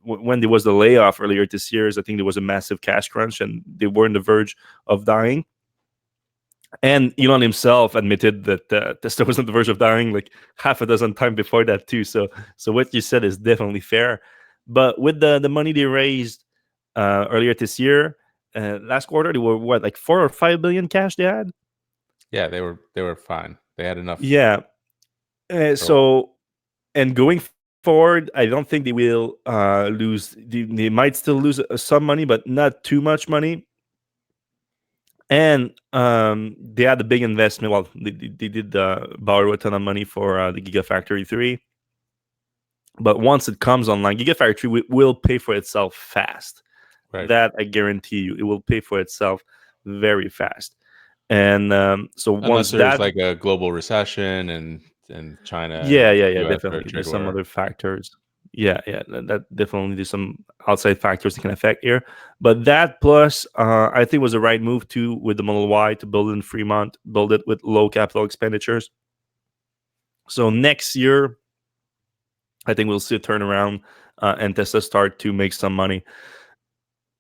when there was the layoff earlier this year. I think there was a massive cash crunch, and they were on the verge of dying. And Elon himself admitted that Tesla was on the verge of dying like half a dozen times before that too. So what you said is definitely fair. But with the money they raised earlier this year, last quarter they were what, like 4 or 5 billion cash they had. yeah, they were fine. They had enough Yeah. for a while. So and going forward, I don't think they will lose. They might still lose some money, but not too much money. And they had a big investment. Well, they did borrow a ton of money for the Gigafactory 3. But once it comes online, Gigafactory will pay for itself fast. Right. That I guarantee you, it will pay for itself very fast. And so Unless once there's that, like a global recession and China yeah, and yeah, yeah, US are a definitely. trade There's some war. other factors. Yeah, yeah, that definitely there's some outside factors that can affect here. But that plus, I think was the right move too with the Model Y to build it in Fremont, build it with low capital expenditures. So next year, I think we'll see a turnaround and Tesla start to make some money.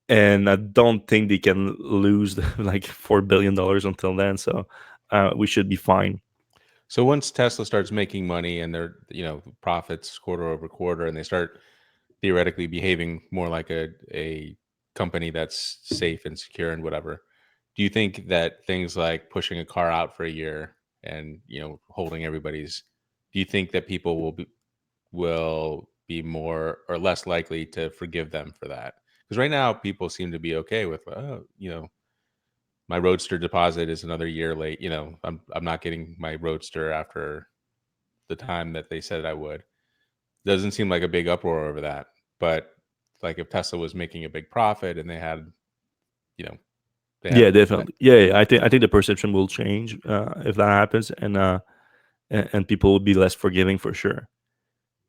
And I don't think they can lose like $4 billion until then. So we should be fine. So once Tesla starts making money and their, profits quarter over quarter, and they start theoretically behaving more like a company that's safe and secure and whatever, do you think that things like pushing a car out for a year and, holding everybody's, do you think that people will be more or less likely to forgive them for that? Because right now people seem to be okay with, oh, my Roadster deposit is another year late. I'm not getting my Roadster after the time that they said I would. Doesn't seem like a big uproar over that. But like if Tesla was making a big profit and you know, they Yeah, had definitely. Yeah, yeah. I think the perception will change if that happens, and people will be less forgiving for sure.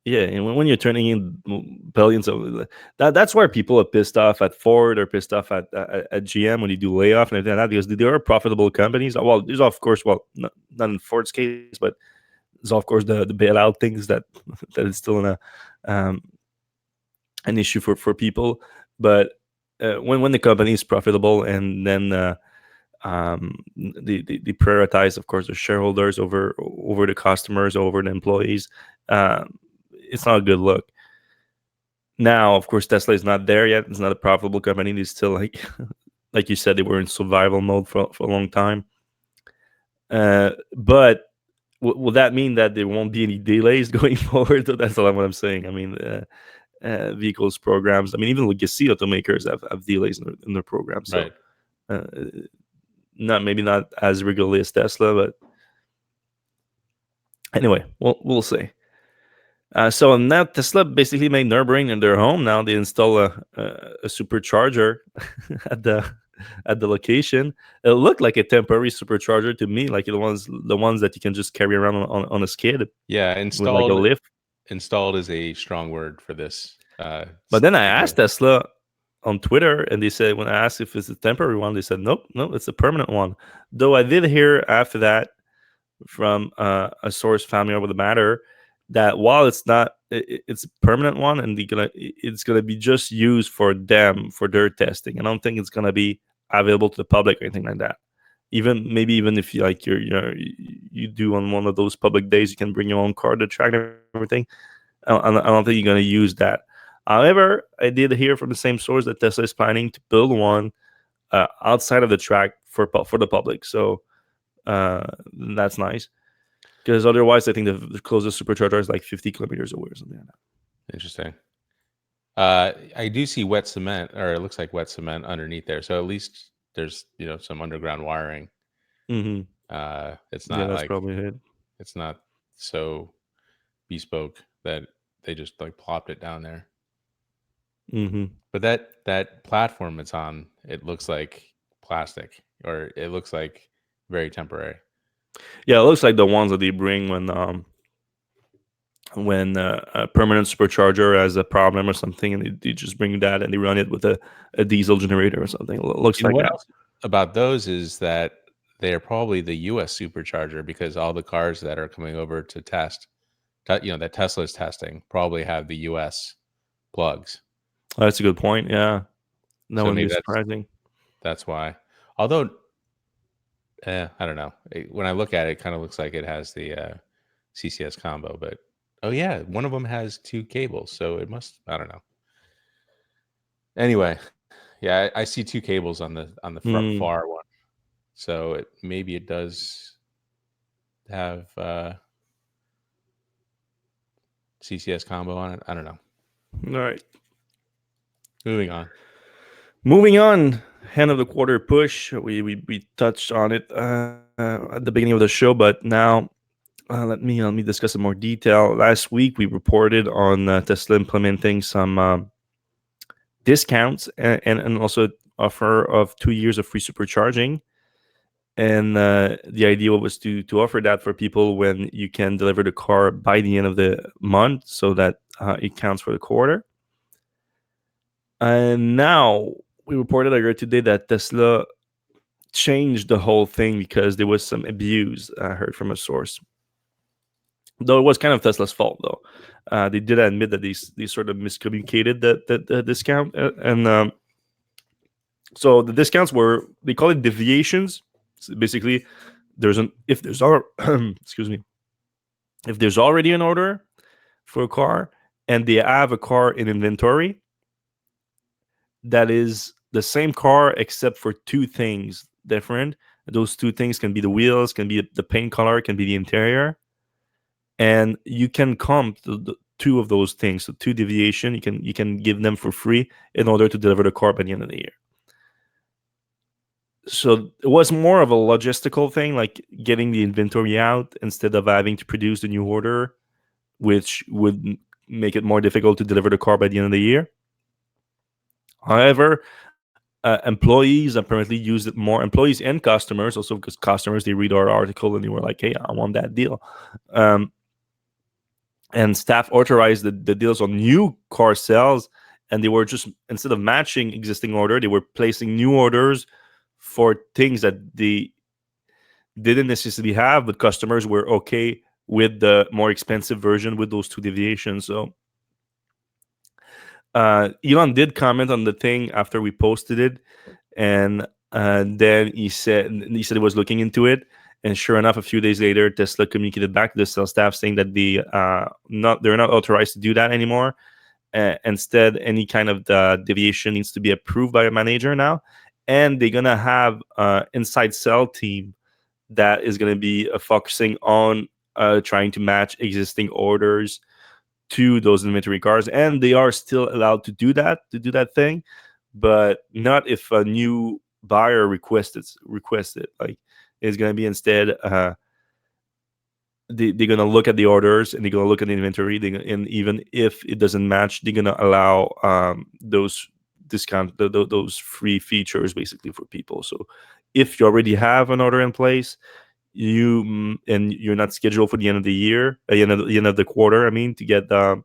Yeah, and when you're turning in billions of that's where people are pissed off at Ford or pissed off at GM when you do layoff and everything like that, because they are profitable companies. Well, there's of course, well, not in Ford's case, but there's of course the bailout things that that is still um, an issue for people. But when the company is profitable and then they prioritize, of course, the shareholders over the customers, over the employees, it's not a good look. Now, of course, Tesla is not there yet. It's not a profitable company. It's still like, like you said, they were in survival mode for a long time. But will that mean that there won't be any delays going forward? That's what I'm saying. I mean, vehicles programs. I mean, even legacy automakers have delays in their programs. So, right. uh, not maybe not as regularly as Tesla, but anyway, we'll see. So now Tesla basically made Nürburgring in their home. Now they install a supercharger at the location. It looked like a temporary supercharger to me, like the ones that you can just carry around on a skid Yeah, with like a lift. installed is a strong word for this. But then I Super. asked Tesla on Twitter, and they said when I asked if it's a temporary one, they said nope, no, it's a permanent one. Though I did hear after that from a source familiar with the matter that while it's not it's a permanent one and it's gonna be just used for them for their testing. I don't think it's gonna be available to the public or anything like that. Even maybe even if you like you do on one of those public days, you can bring your own car to track and everything. I don't think you're going to use that. However, I did hear from the same source that Tesla is planning to build one outside of the track for the public. So that's nice. Because otherwise, I think the closest supercharger is like 50 kilometers away or something like that. Interesting. I do see wet cement, or it looks like wet cement underneath there. So at least there's some underground wiring. Mm-hmm. It's Yeah, not that's like probably it. it's not so bespoke that they just like plopped it down there. Mm-hmm. But that platform it's on, it looks like plastic, or it looks like very temporary. Yeah, it looks like the ones that they bring when a permanent supercharger has a problem or something, and they just bring that and they run it with a diesel generator or something. It looks You know like what that. else about those is that they are probably the U.S. supercharger, because all the cars that are coming over to test, that Tesla is testing, probably have the U.S. plugs. Oh, that's a good point. Yeah, that So wouldn't be maybe surprising. that's why. Although, I don't know. When I look at it, it kind of looks like it has the CCS combo, but oh yeah, one of them has two cables, so it must. I don't know. Anyway, yeah, I see two cables on the Mm, far one, so maybe it does have CCS combo on it. I don't know. all right. Moving on. Moving on, hand of the quarter push. We touched on it at the beginning of the show, but now let me discuss in more detail. Last week we reported on Tesla implementing some discounts and also offer of 2 years of free supercharging. And the idea was to offer that for people when you can deliver the car by the end of the month, so that it counts for the quarter. And now we reported earlier today that Tesla changed the whole thing because there was some abuse. I heard from a source, though it was kind of Tesla's fault. Though they did admit that they sort of miscommunicated the discount, and so the discounts were, they call it deviations. So basically, there's an if there's excuse me, if there's already an order for a car and they have a car in inventory that is the same car except for two things different. Those two things can be the wheels, can be the paint color, can be the interior, and you can comp the two of those things. So two deviation, you can give them for free in order to deliver the car by the end of the year. So it was more of a logistical thing, like getting the inventory out instead of having to produce the new order, which would make it more difficult to deliver the car by the end of the year. However, employees apparently use it more. Employees and customers also, because customers, they read our article and they were like, "Hey, I want that deal." Um, and staff authorized the deals on new car sales, and they were just, instead of matching existing order, they were placing new orders for things that they didn't necessarily have, but customers were okay with the more expensive version with those two deviations. So Elon did comment on the thing after we posted it, and then he said he was looking into it. And sure enough, a few days later, Tesla communicated back to the sales staff saying that they're not authorized to do that anymore. Instead, any kind of deviation needs to be approved by a manager now, and they're gonna have inside sell team that is gonna be focusing on trying to match existing orders to those inventory cars, and they are still allowed to do that thing, but not if a new buyer requested. Like, it's gonna be instead they're gonna look at the orders and they're gonna look at the inventory. And even if it doesn't match, they're gonna allow those those free features basically for people. So if you already have an order in place, and you're not scheduled for the end of the year, the end of the quarter, I mean, to get the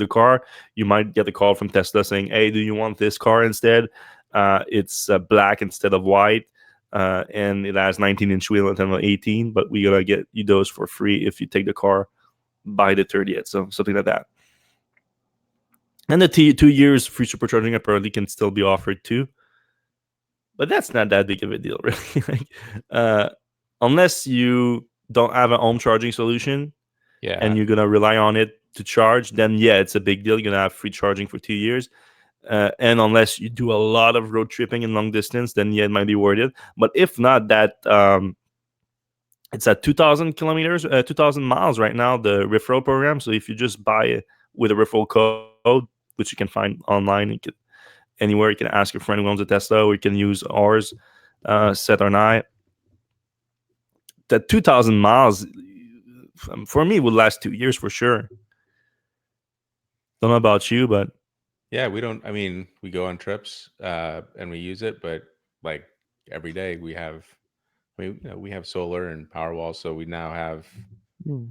car, you might get a call from Tesla saying, "Hey, do you want this car instead? It's black instead of white, and it has 19-inch wheel instead of 18, but we're gonna get you those for free if you take the car by the 30th." So something like that. And the 2 years free supercharging apparently can still be offered too, but that's not that big of a deal, really. Like, unless you don't have a home charging solution and Yeah. you're gonna rely on it to charge, then yeah, it's a big deal. You're gonna have free charging for 2 years. And unless you do a lot of road tripping and long distance, then yeah, it might be worth it. But if not, that it's at 2,000 kilometers, 2,000 miles right now, the referral program. So if you just buy it with a referral code, which you can find online, anywhere, you can ask your friend who owns a Tesla, or you can use ours, Seth or I. That 2,000 miles for me would last 2 years for sure. Don't know about you, but Yeah, we don't. I mean, we go on trips and we use it, but like every day we have. I mean, we have solar and Powerwall, so we now have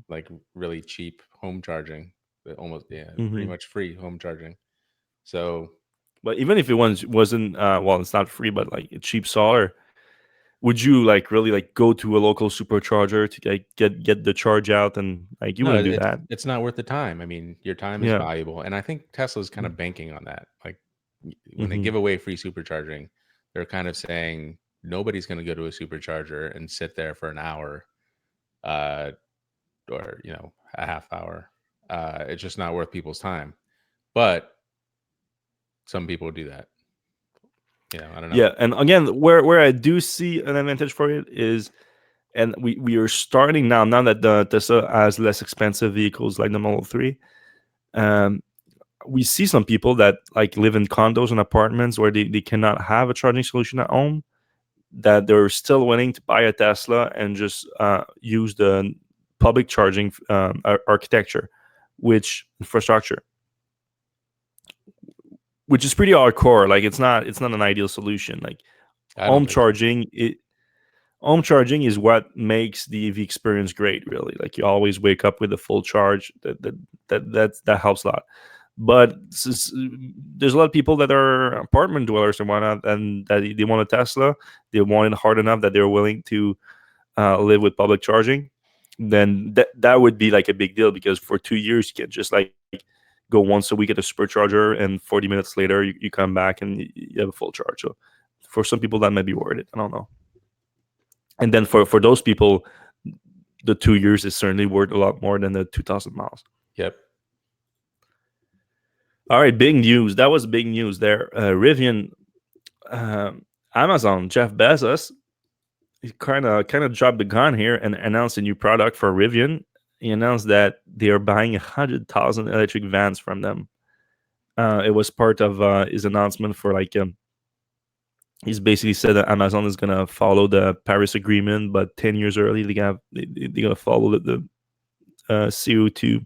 like really cheap home charging, almost pretty mm-hmm. much free home charging. So But even if it wasn't well, it's not free, but like a cheap solar, would you like really like go to a local supercharger to like get the charge out, and like you no, wouldn't do that? it's not worth the time. I mean, your time is Yeah. valuable, and I think Tesla's kind of banking on that. Like when they Mm-hmm. give away free supercharging, they're kind of saying nobody's going to go to a supercharger and sit there for an hour, uh, or a half hour. It's just not worth people's time. But some people do that. I don't know. Yeah, and again, where I do see an advantage for it is, and we are starting now that the Tesla has less expensive vehicles like the Model 3. Um, we see some people that like live in condos and apartments where they cannot have a charging solution at home, that they're still willing to buy a Tesla and just use the public charging architecture, which infrastructure, which is pretty hardcore. Like it's not an ideal solution. Like I don't home think so. charging, home charging is what makes the EV experience great. Really, like you always wake up with a full charge. That helps a lot. But there's a lot of people that are apartment dwellers and whatnot, and that they want a Tesla. They want it hard enough that they're willing to live with public charging. Then that would be like a big deal, because for 2 years you can just like go once a week at a supercharger, and 40 minutes later you come back and you have a full charge. So for some people that might be worth it. I don't know. And then for those people, the 2 years is certainly worth a lot more than the 2,000 miles. Yep. All right, big news. That was big news there. Rivian, Amazon, Jeff Bezos, he kind of dropped the gun here and announced a new product for Rivian. He announced that they are buying 100,000 electric vans from them. It was part of his announcement for like he's basically said that Amazon is gonna follow the Paris Agreement, but 10 years early. They're gonna follow the CO2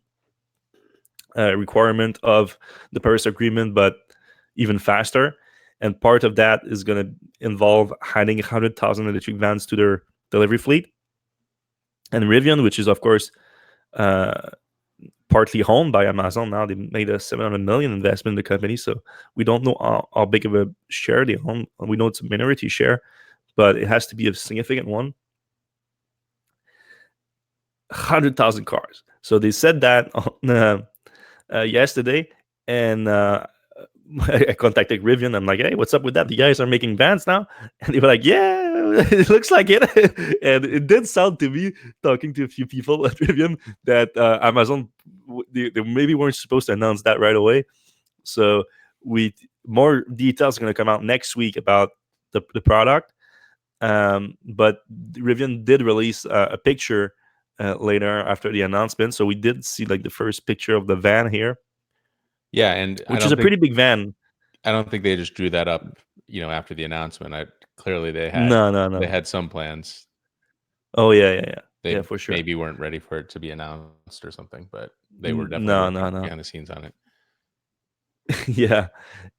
requirement of the Paris Agreement, but even faster. And part of that is going to involve adding 100,000 electric vans to their delivery fleet. And Rivian, which is of course partly owned by Amazon now, they made a 700 million investment in the company. So we don't know how big of a share they own. We know it's a minority share, but it has to be a significant one. 100,000 cars. So they said that on yesterday, and I contacted Rivian. I'm like, hey, what's up with that? You guys are making vans now? And they were like, yeah, it looks like it. And it did sound to me, talking to a few people at Rivian, that Amazon, they maybe weren't supposed to announce that right away. So more details are going to come out next week about the product. But Rivian did release a picture later after the announcement. So we did see like the first picture of the van here. Yeah, and Which is a pretty big van. I don't think they just drew that up, after the announcement. Clearly they No. had some plans. Oh yeah, They for sure. maybe weren't ready for it to be announced or something, but they were definitely No. working behind the scenes on it. Yeah,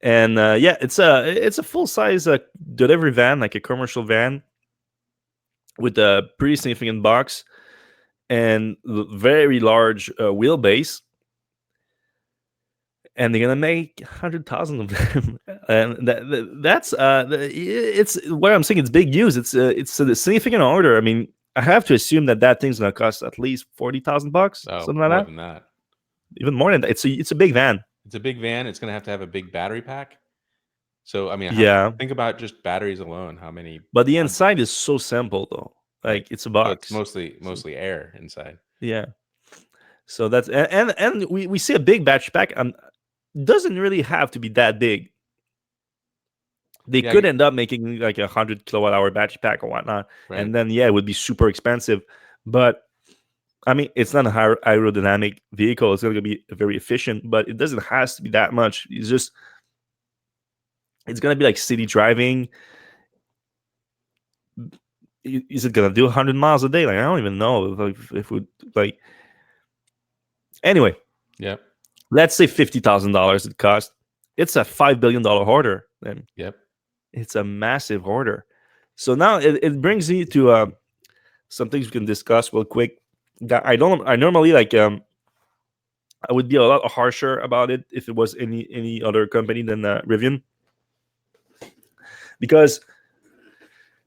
and yeah, it's a full size delivery van, like a commercial van, with a pretty significant box and very large wheelbase. And they're gonna make 100,000 of them, and that's it's what I'm saying. It's big news. It's a significant order. I mean, I have to assume that thing's gonna cost at least $40,000, Oh, something like more that. than that. Even more than that. It's a big van. It's a big van. It's going to have a big battery pack. So, I mean, Yeah, think about just batteries alone. How many? but the inside is so simple though. Right. Like it's a So it's box. mostly air inside. Yeah. So that's and we see a big battery pack. Doesn't really have to be that big. They Yeah, could end up making like 100 kWh battery pack or whatnot, right. and then yeah, it would be super expensive. But I mean, it's not a aerodynamic vehicle. It's going to be very efficient, but it doesn't has to be that much. It's going to be like city driving. Is it going to do 100 miles a day? Like I don't even know if we like. Anyway, Yep. let's say $50,000 it cost. It's a $5 billion order, and Yep. it's a massive order. So now it brings me to some things we can discuss real quick. That I normally like I would be a lot harsher about it if it was any other company than Rivian, because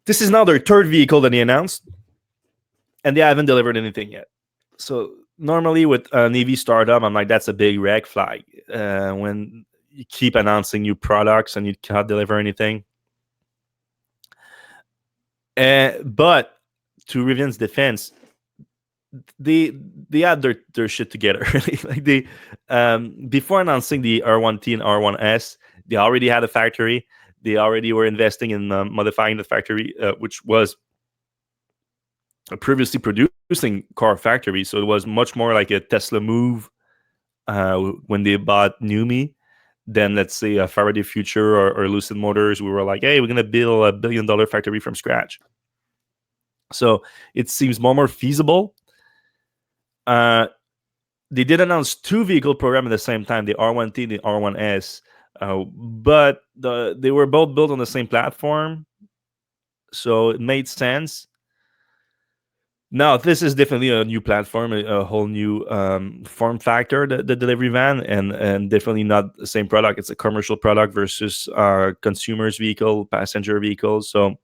this is now their third vehicle that they announced, and they haven't delivered anything yet. So normally with an EV startup, I'm like, that's a big red flag when you keep announcing new products and you can't deliver anything. But to Rivian's defense, they had their shit together. Really, like they before announcing the R1T and R1S, they already had a factory. They already were investing in modifying the factory, which was previously producing car factory. So it was much more like a Tesla move when they bought Numi than, let's say, a Faraday Future or Lucid Motors. We were like, hey, we're gonna build $1 billion factory from scratch. So it seems more feasible. They did announce two vehicle programs at the same time, the R1T, the R1S, but they were both built on the same platform, so it made sense. Now, this is definitely a new platform, a whole new form factor, the delivery van, and definitely not the same product. It's a commercial product versus consumer's vehicle, passenger vehicle. So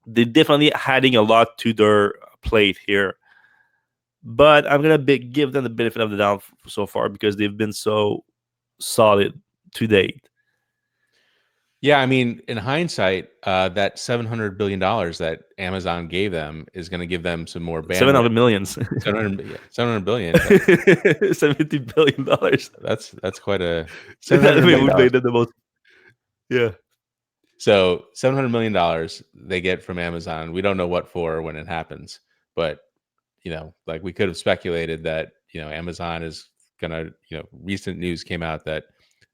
they're definitely adding a lot to their plate here. But I'm gonna give them the benefit of the doubt so far because they've been so solid to date. Yeah, I mean, in hindsight, that $700 billion that Amazon gave them is going to give them some more bandwidth. 700 millions. 700, yeah, 700 billion. $70 billion. That's quite a That $700 million. would make them the most. Yeah. So $700 million they get from Amazon. We don't know what for when it happens, but like we could have speculated that Amazon is gonna. Recent news came out that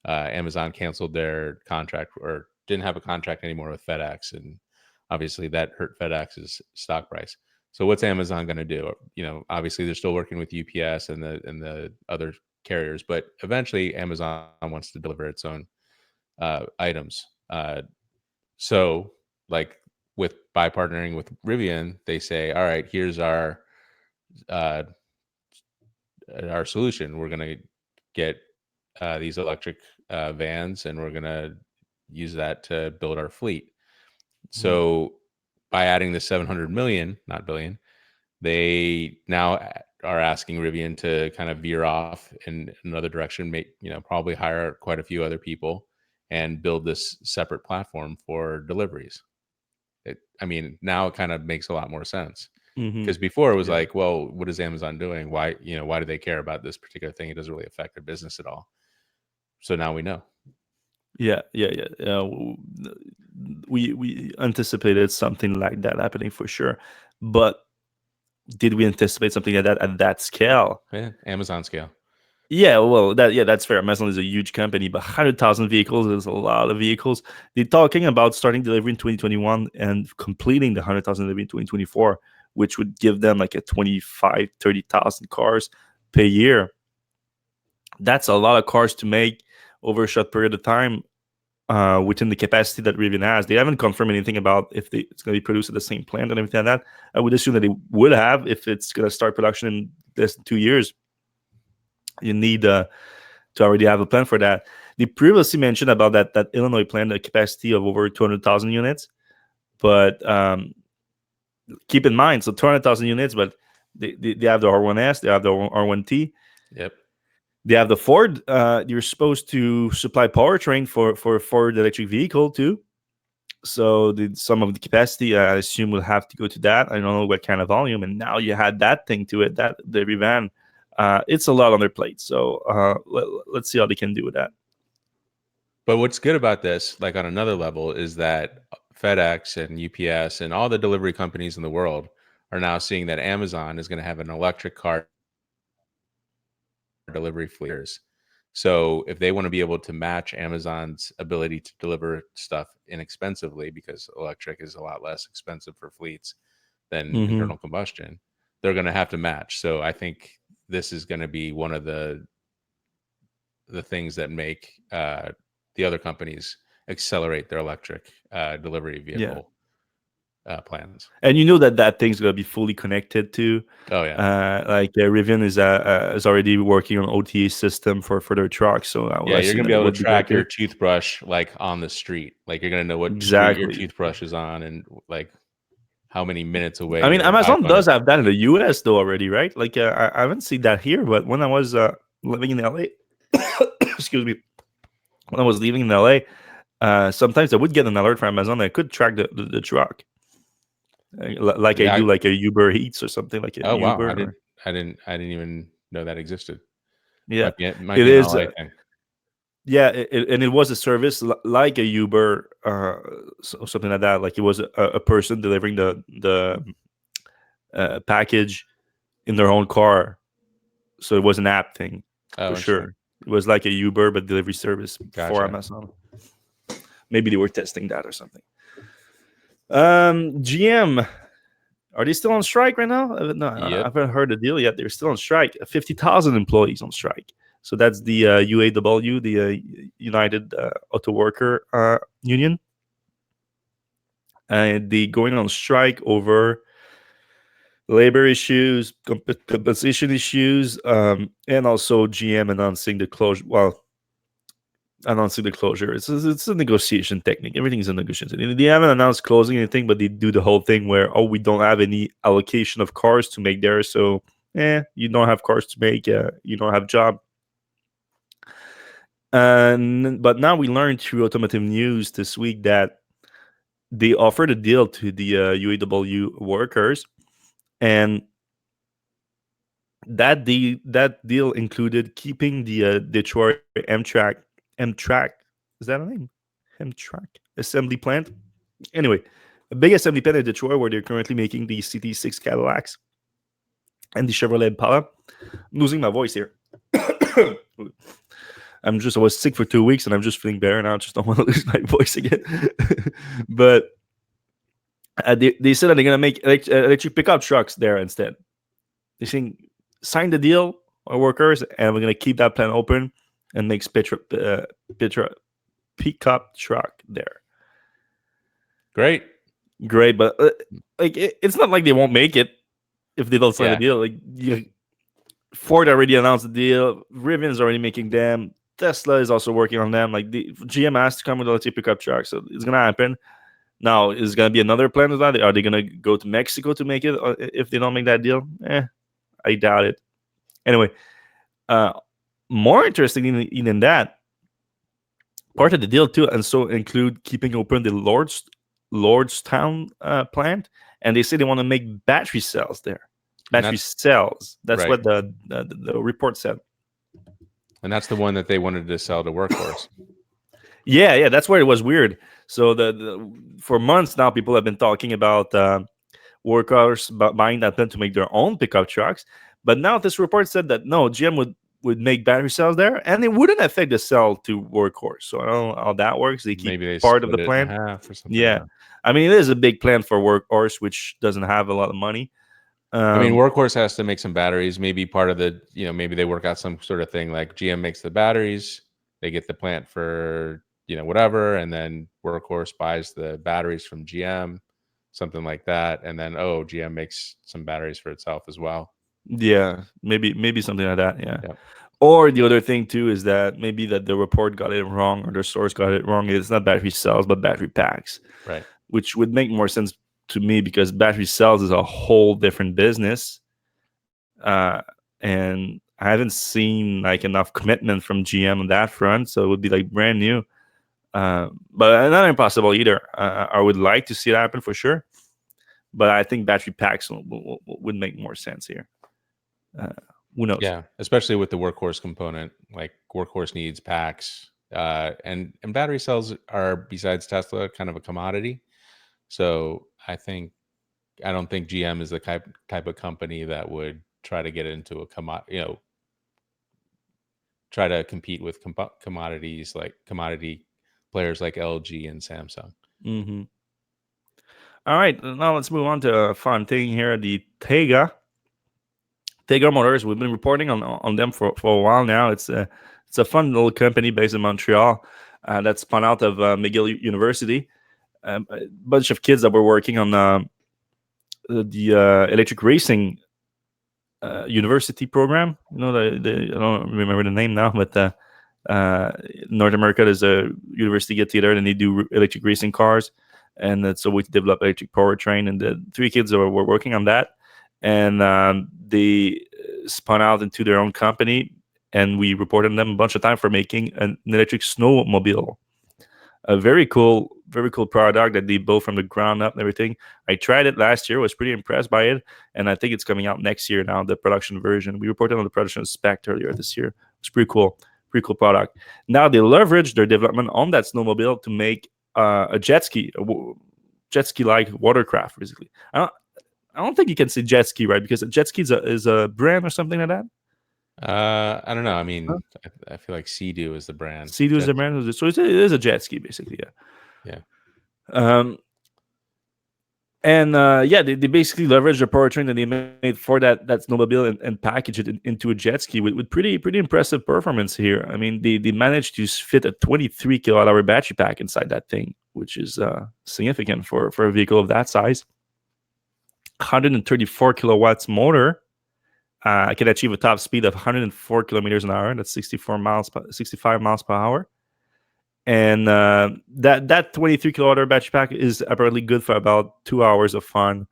Amazon canceled their contract or didn't have a contract anymore with FedEx, and obviously that hurt FedEx's stock price. So what's Amazon going to do? Obviously they're still working with UPS and the other carriers, but eventually Amazon wants to deliver its own items. So like by partnering with Rivian, they say, all right, here's our solution. We're going to get these electric vans, and we're going to use that to build our fleet. So by adding the 700 million, not billion, they now are asking Rivian to kind of veer off in another direction, probably hire quite a few other people and build this separate platform for deliveries. Now it kind of makes a lot more sense. Because before it was like, well, what is Amazon doing? Why do they care about this particular thing? It doesn't really affect their business at all. So now we know. Yeah. We anticipated something like that happening for sure, but did we anticipate something like that at that scale? Yeah, Amazon scale. Yeah, well, that's fair. Amazon is a huge company, but 100,000 vehicles is a lot of vehicles. They're talking about starting delivery in 2021 and completing the 100,000 delivery in 2024, which would give them like a 25, 30,000 cars per year. That's a lot of cars to make over a short period of time within the capacity that Rivian has. They haven't confirmed anything about if it's going to be produced at the same plant and everything like that. I would assume that they would have if it's going to start production in less than 2 years. You need to already have a plan for that. They previously mentioned about that Illinois plant, a capacity of over 200,000 units. But keep in mind, so 200,000 units, but they have the R1S, they have the R1T. Yep. They have the Ford. You're supposed to supply powertrain for a Ford electric vehicle too. So some of the capacity, I assume, will have to go to that. I don't know what kind of volume. And now you had that thing to it, that the van it's a lot on their plate. So let's see how they can do with that. But what's good about this, like on another level, is that FedEx and UPS and all the delivery companies in the world are now seeing that Amazon is going to have an electric car delivery fleet. So if they want to be able to match Amazon's ability to deliver stuff inexpensively, because electric is a lot less expensive for fleets than internal combustion, they're going to have to match. So I think this is going to be one of the things that make the other companies accelerate their electric delivery vehicle plans. And you know that thing's gonna be fully connected to. Oh yeah, Like Rivian is already working on OTA system for their trucks. So I yeah. You're assume gonna that be it able to would be great track your too. toothbrush like on the street. Like you're gonna know what street your Exactly. toothbrush is on, and like how many minutes away I mean, your Amazon iPhone does is. have that in the US though already, right? Like I haven't seen that here, but when I was living in LA, excuse me, when I was living in LA, sometimes I would get an alert from Amazon. I could track the truck, like I Yeah. do like a Uber Eats or something like a Oh wow, Uber. Or, I didn't even know that existed. yeah, Might it be an is. LA thing. Yeah, and it was a service like a Uber, something like that. Like it was a person delivering the package in their own car. So it was an app thing Oh, for interesting. sure. It was like a Uber but delivery service for Gotcha. Amazon. Maybe they were testing that or something. GM, are they still on strike right now? No, I Yep. haven't heard the deal yet. They're still on strike. 50,000 employees on strike. So that's the UAW, the United Auto Worker Union. And they going on strike over labor issues, compensation issues, and also GM announcing the closure. Well, announcing the closure. It's a negotiation technique. Everything is a negotiation. They haven't announced closing anything, but they do the whole thing where we don't have any allocation of cars to make there, so you don't have cars to make. You don't have job. But now we learned through Automotive News this week that they offered a deal to the UAW workers, and that deal included keeping the Detroit Amtrak, is that a name? Amtrak assembly plant. Anyway, a big assembly plant in Detroit where they're currently making the CT6 Cadillacs and the Chevrolet Impala. I'm losing my voice here. I was sick for 2 weeks and I'm just feeling better now. I just don't want to lose my voice again. But they said that they're gonna make electric pickup trucks there instead. They saying sign the deal, our workers, and we're gonna keep that plant open and make pickup truck there. Great. But it's not like they won't make it if they don't sign the Yeah. deal. Like Ford already announced the deal. Rivian's already making them. Tesla is also working on them. Like the GM has to come with electric pickup truck, so it's gonna happen. Now, is gonna be another plan of that? Are they gonna go to Mexico to make it if they don't make that deal? I doubt it. Anyway, more interesting than that, part of the deal too, and so include keeping open the Lordstown plant, and they say they want to make battery cells there. Battery cells. That's right. what the report said. And that's the one that they wanted to sell to Workhorse. Yeah, that's where it was weird. So for months now, people have been talking about workers buying that plant to make their own pickup trucks. But now this report said that no, GM would make battery cells there, and it wouldn't affect the cell to Workhorse. So I don't know how that works. They keep Maybe they part of split the it plant. in half or something. Yeah, I mean it is a big plant for Workhorse, which doesn't have a lot of money. I mean, Workhorse has to make some batteries. Maybe part of the, maybe they work out some sort of thing like GM makes the batteries, they get the plant for, whatever, and then Workhorse buys the batteries from GM, something like that, and then GM makes some batteries for itself as well. Yeah, maybe something like that. Yeah. Yep. Or the other thing too is that maybe that the report got it wrong or their source got it wrong. It's not battery cells but battery packs, right? Which would make more sense to me because battery cells is a whole different business, and I haven't seen like enough commitment from GM on that front, so it would be like brand new. But not impossible either. I would like to see it happen for sure, but I think battery packs would make more sense here. Who knows? Yeah, especially with the workhorse component, like workhorse needs packs, and battery cells are, besides Tesla, kind of a commodity. So I don't think GM is the type of company that would try to get into a try to compete with commodities like commodity players like LG and Samsung. Mm-hmm. All right, now let's move on to a fun thing here. The Taycan Motors. We've been reporting on them for a while now. It's a fun little company based in Montreal that spun out of McGill University. A bunch of kids that were working on the electric racing university program. You know, I don't remember the name now, but North America, there's a university get together and they do electric racing cars, and that's a way to develop electric powertrain. And the three kids were working on that, and they spun out into their own company, and we reported them a bunch of time for making an electric snowmobile. A very cool product that they built from the ground up and everything. I tried it last year, was pretty impressed by it, and I think it's coming out next year now, the production version. We reported on the production spec earlier this year. It's pretty cool product. Now they leverage their development on that snowmobile to make a jet ski like watercraft, basically. I don't think you can say jet ski, right? Because a jet ski is a brand or something like that. I don't know. I mean, I feel like Sea-Doo is the brand. Sea-Doo is the brand, so it is a jet ski, basically. Yeah. And they basically leverage the powertrain that they made for that snowmobile and package it into a jet ski with pretty impressive performance here. I mean, they managed to fit a 23 kilowatt-hour battery pack inside that thing, which is significant for a vehicle of that size. 134 kilowatts motor. Can achieve a top speed of 104 kilometers an hour. That's 65 miles per hour. And that 23 kilowatt-hour battery pack is apparently good for about 2 hours of fun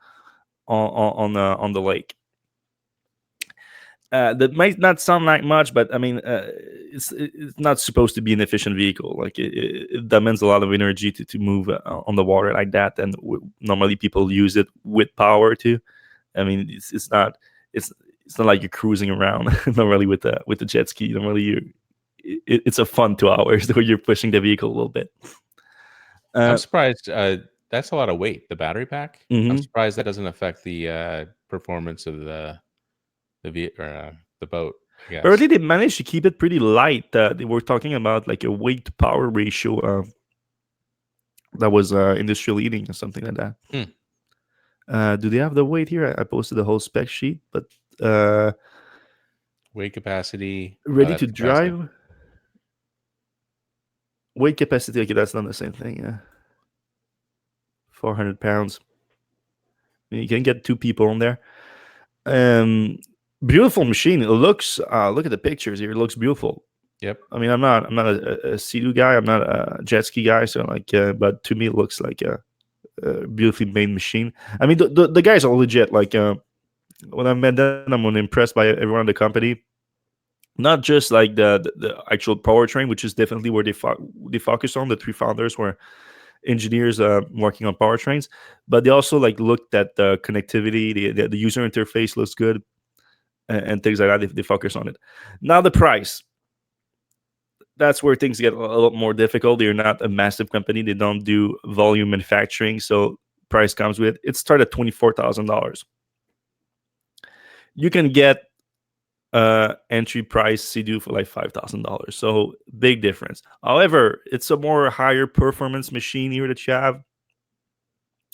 on the lake. That might not sound like much, but I mean, it's not supposed to be an efficient vehicle. Like it demands a lot of energy to move on the water like that, and normally people use it with power too. I mean, it's not like you're cruising around normally with the jet ski. Normally it's a fun 2 hours where you're pushing the vehicle a little bit. I'm surprised. That's a lot of weight, the battery pack. Mm-hmm. I'm surprised that doesn't affect the performance of the boat, I guess. Early they managed to keep it pretty light. They were talking about like a weight to power ratio that was industry leading or something like that. Do they have the weight here? I posted the whole spec sheet, but weight capacity, ready to drive. Weight capacity, okay, that's not the same thing. Yeah, 400 pounds. You can get 2 people on there. Beautiful machine. It looks. Look at the pictures here. It looks beautiful. Yep. I mean, I'm not a Sea-Doo guy. I'm not a jet ski guy. So like, but to me, it looks like a beautifully made machine. I mean, the guys are legit. Like, when I met them, I'm impressed by everyone in the company. Not just like the actual powertrain, which is definitely where they focus on. The 3 founders were engineers working on powertrains, but they also like looked at the connectivity, the user interface looks good, and things like that. They focus on it. Now the price. That's where things get a lot more difficult. They're not a massive company. They don't do volume manufacturing, so price comes with it. It starts at $24,000. You can get entry price Sea-Doo for like $5,000. So big difference. However, it's a more higher performance machine here that you have.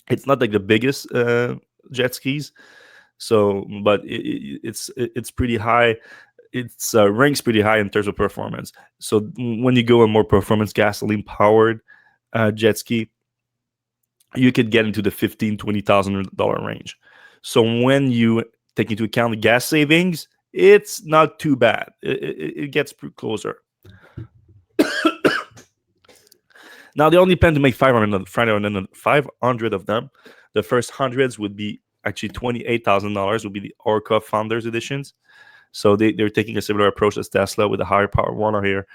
It's not like the biggest jet skis, so but it's pretty high. It's ranks pretty high in terms of performance. So when you go a more performance gasoline powered jet ski, you could get into the $15,000-$20,000 range. So when you take into account the gas savings, it's not too bad. It gets closer. Now they only plan to make 500 of them. The first hundreds would be actually $28,000. Would be the Orca Founders editions. So they're taking a similar approach as Tesla with a higher power Warrior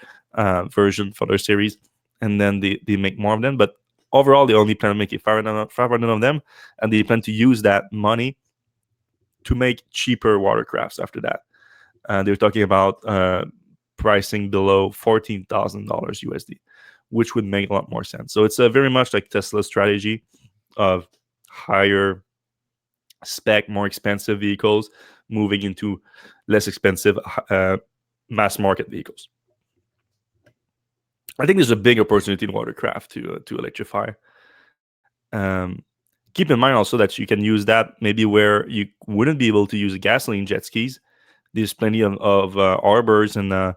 version for their series, and then they make more of them. But overall, they only plan to make 500 of them, and they plan to use that money to make cheaper watercrafts after that. They're talking about pricing below $14,000 USD, which would make a lot more sense. So it's very much like Tesla's strategy of higher spec, more expensive vehicles moving into less expensive mass market vehicles. I think there's a big opportunity in watercraft to electrify. Keep in mind also that you can use that maybe where you wouldn't be able to use gasoline jet skis. There's plenty of harbors and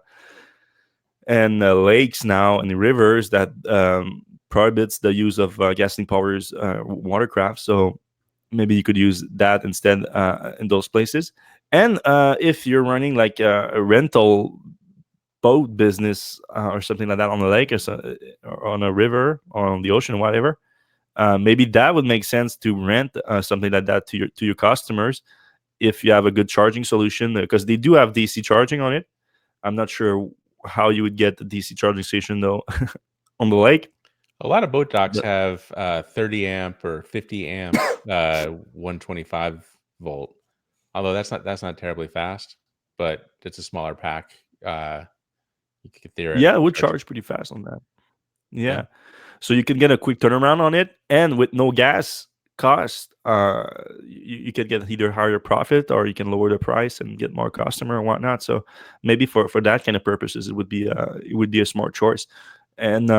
lakes now and rivers that prohibits the use of gasoline powers watercraft. So maybe you could use that instead in those places. And if you're running like a rental boat business or something like that on the lake or on a river or on the ocean or whatever, maybe that would make sense to rent something like that to your customers if you have a good charging solution, because they do have DC charging on it. I'm not sure how you would get the DC charging station though on the lake. A lot of boat docks have 30 amp or 50 amp 125 volt. Although that's not terribly fast, but it's a smaller pack. You could Yeah, it would charge. charge pretty fast on that. Yeah. So you can get a quick turnaround on it, and with no gas cost, you can get either higher profit or you can lower the price and get more customer and whatnot. So maybe for that kind of purposes, it would be a smart choice, and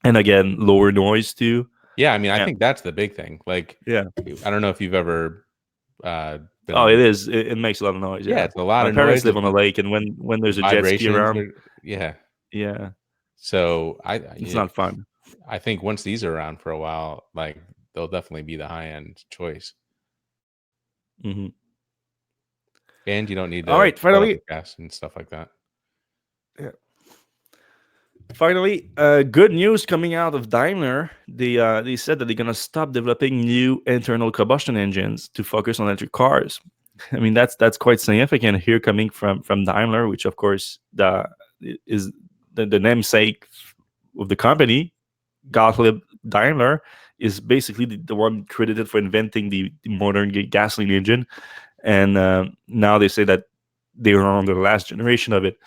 again, lower noise too. Yeah, I mean, I think that's the big thing. Like, Yeah. I don't know if you've ever been Oh, it is. It makes a lot of noise. Yeah, Yeah, it's a lot my of parents noise. live on a lake, and when there's a jet ski Vibrations around, yeah. yeah, So it's not fun. I think once these are around for a while, like they'll definitely be the high end choice. Mm-hmm. And you don't need to All right, fill up finally, with gas and stuff like that. yeah. Finally, good news coming out of Daimler. They said that they're gonna stop developing new internal combustion engines to focus on electric cars. I mean, that's quite significant here, coming from Daimler, which of course is the namesake of the company. Gottlieb Daimler is basically the one credited for inventing the modern gasoline engine, and now they say that they are on the last generation of it.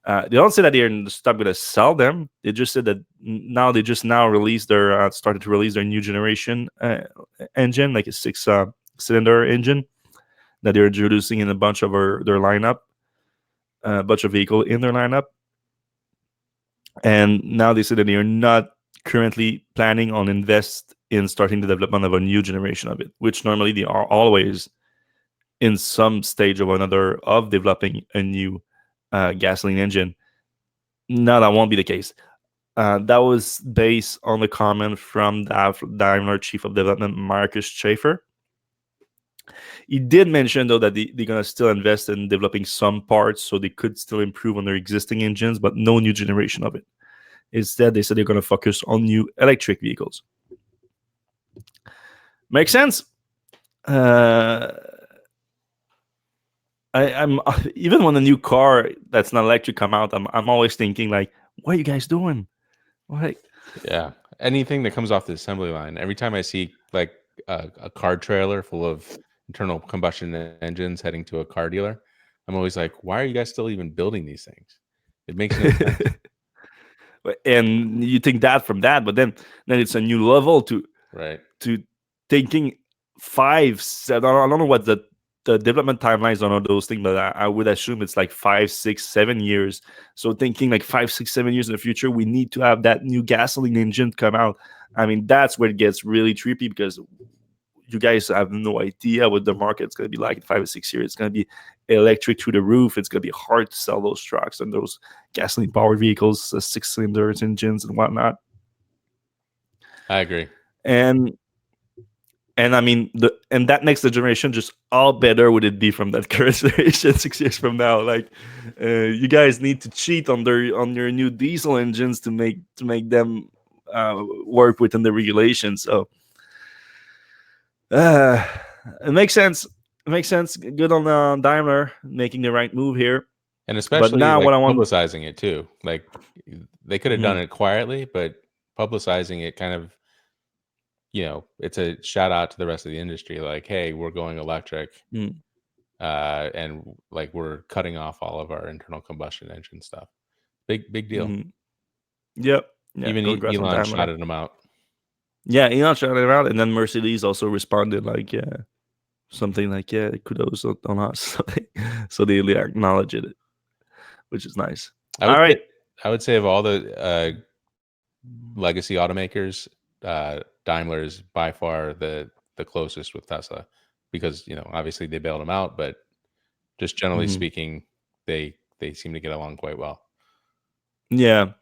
They don't say that they're stop going to sell them. They just said that now they just now released their started to release their new generation engine, like a six cylinder engine that they're introducing in a bunch of their lineup, a bunch of vehicle in their lineup. And now they say that they are not currently planning on invest in starting the development of a new generation of it, which normally they are always in some stage or another of developing a new gasoline engine. No, that won't be the case. That was based on the comment from Daimler Chief of Development Markus Schaefer. He did mention though that they're gonna still invest in developing some parts, so they could still improve on their existing engines, but no new generation of it. Instead, they said they're gonna focus on new electric vehicles. Makes sense. I'm even when a new car that's not electric come out, I'm always thinking like, what are you guys doing? What? Yeah, anything that comes off the assembly line. Every time I see like a car trailer full of internal combustion engines heading to a car dealer, I'm always like, why are you guys still even building these things? It makes no sense. And you think that from that, but then it's a new level to Right. thinking 5, 7. I don't know what the development timelines on all those things, but I would assume it's like 5, 6, 7 years. So thinking like 5, 6, 7 years in the future, we need to have that new gasoline engine come out. I mean, that's where it gets really trippy, because you guys have no idea what the market's going to be like in 5 or 6 years. It's going to be electric through the roof. It's going to be hard to sell those trucks and those gasoline powered vehicles, 6-cylinder engines and whatnot. I agree. And I mean, that next generation, just how better would it be from that current generation 6 years from now? Like, you guys need to cheat on your new diesel engines to make them work within the regulations. So it makes sense. It makes sense. Good on Daimler making the right move here. And especially now like what I want, publicizing it too. Like they could have done it quietly, but publicizing it kind of, it's a shout out to the rest of the industry. Like, hey, we're going electric. and like we're cutting off all of our internal combustion engine stuff. Big deal. Mhm. Yep. Yeah. Even Congrats on Elon Daimler. shouted them out. Yeah, Elon shouted it out, and then Mercedes also responded like, yeah, something like, yeah, kudos on us. So they acknowledge it, which is nice. All right. I would say of all the legacy automakers, Daimler is by far the closest with Tesla, because obviously they bailed them out, but just generally Mhm. speaking, they seem to get along quite well. Yeah.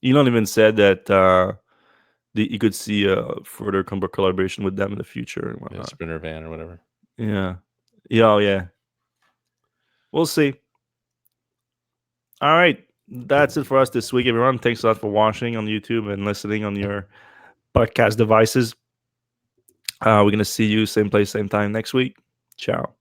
Elon even said that you could see further collaboration with them in the future and Yeah, whatnot. Sprinter van or whatever. Yeah. Yeah. Oh, yeah. We'll see. All right. That's it for us this week, everyone. Thanks a lot for watching on YouTube and listening on your podcast devices. We're going to see you same place, same time next week. Ciao.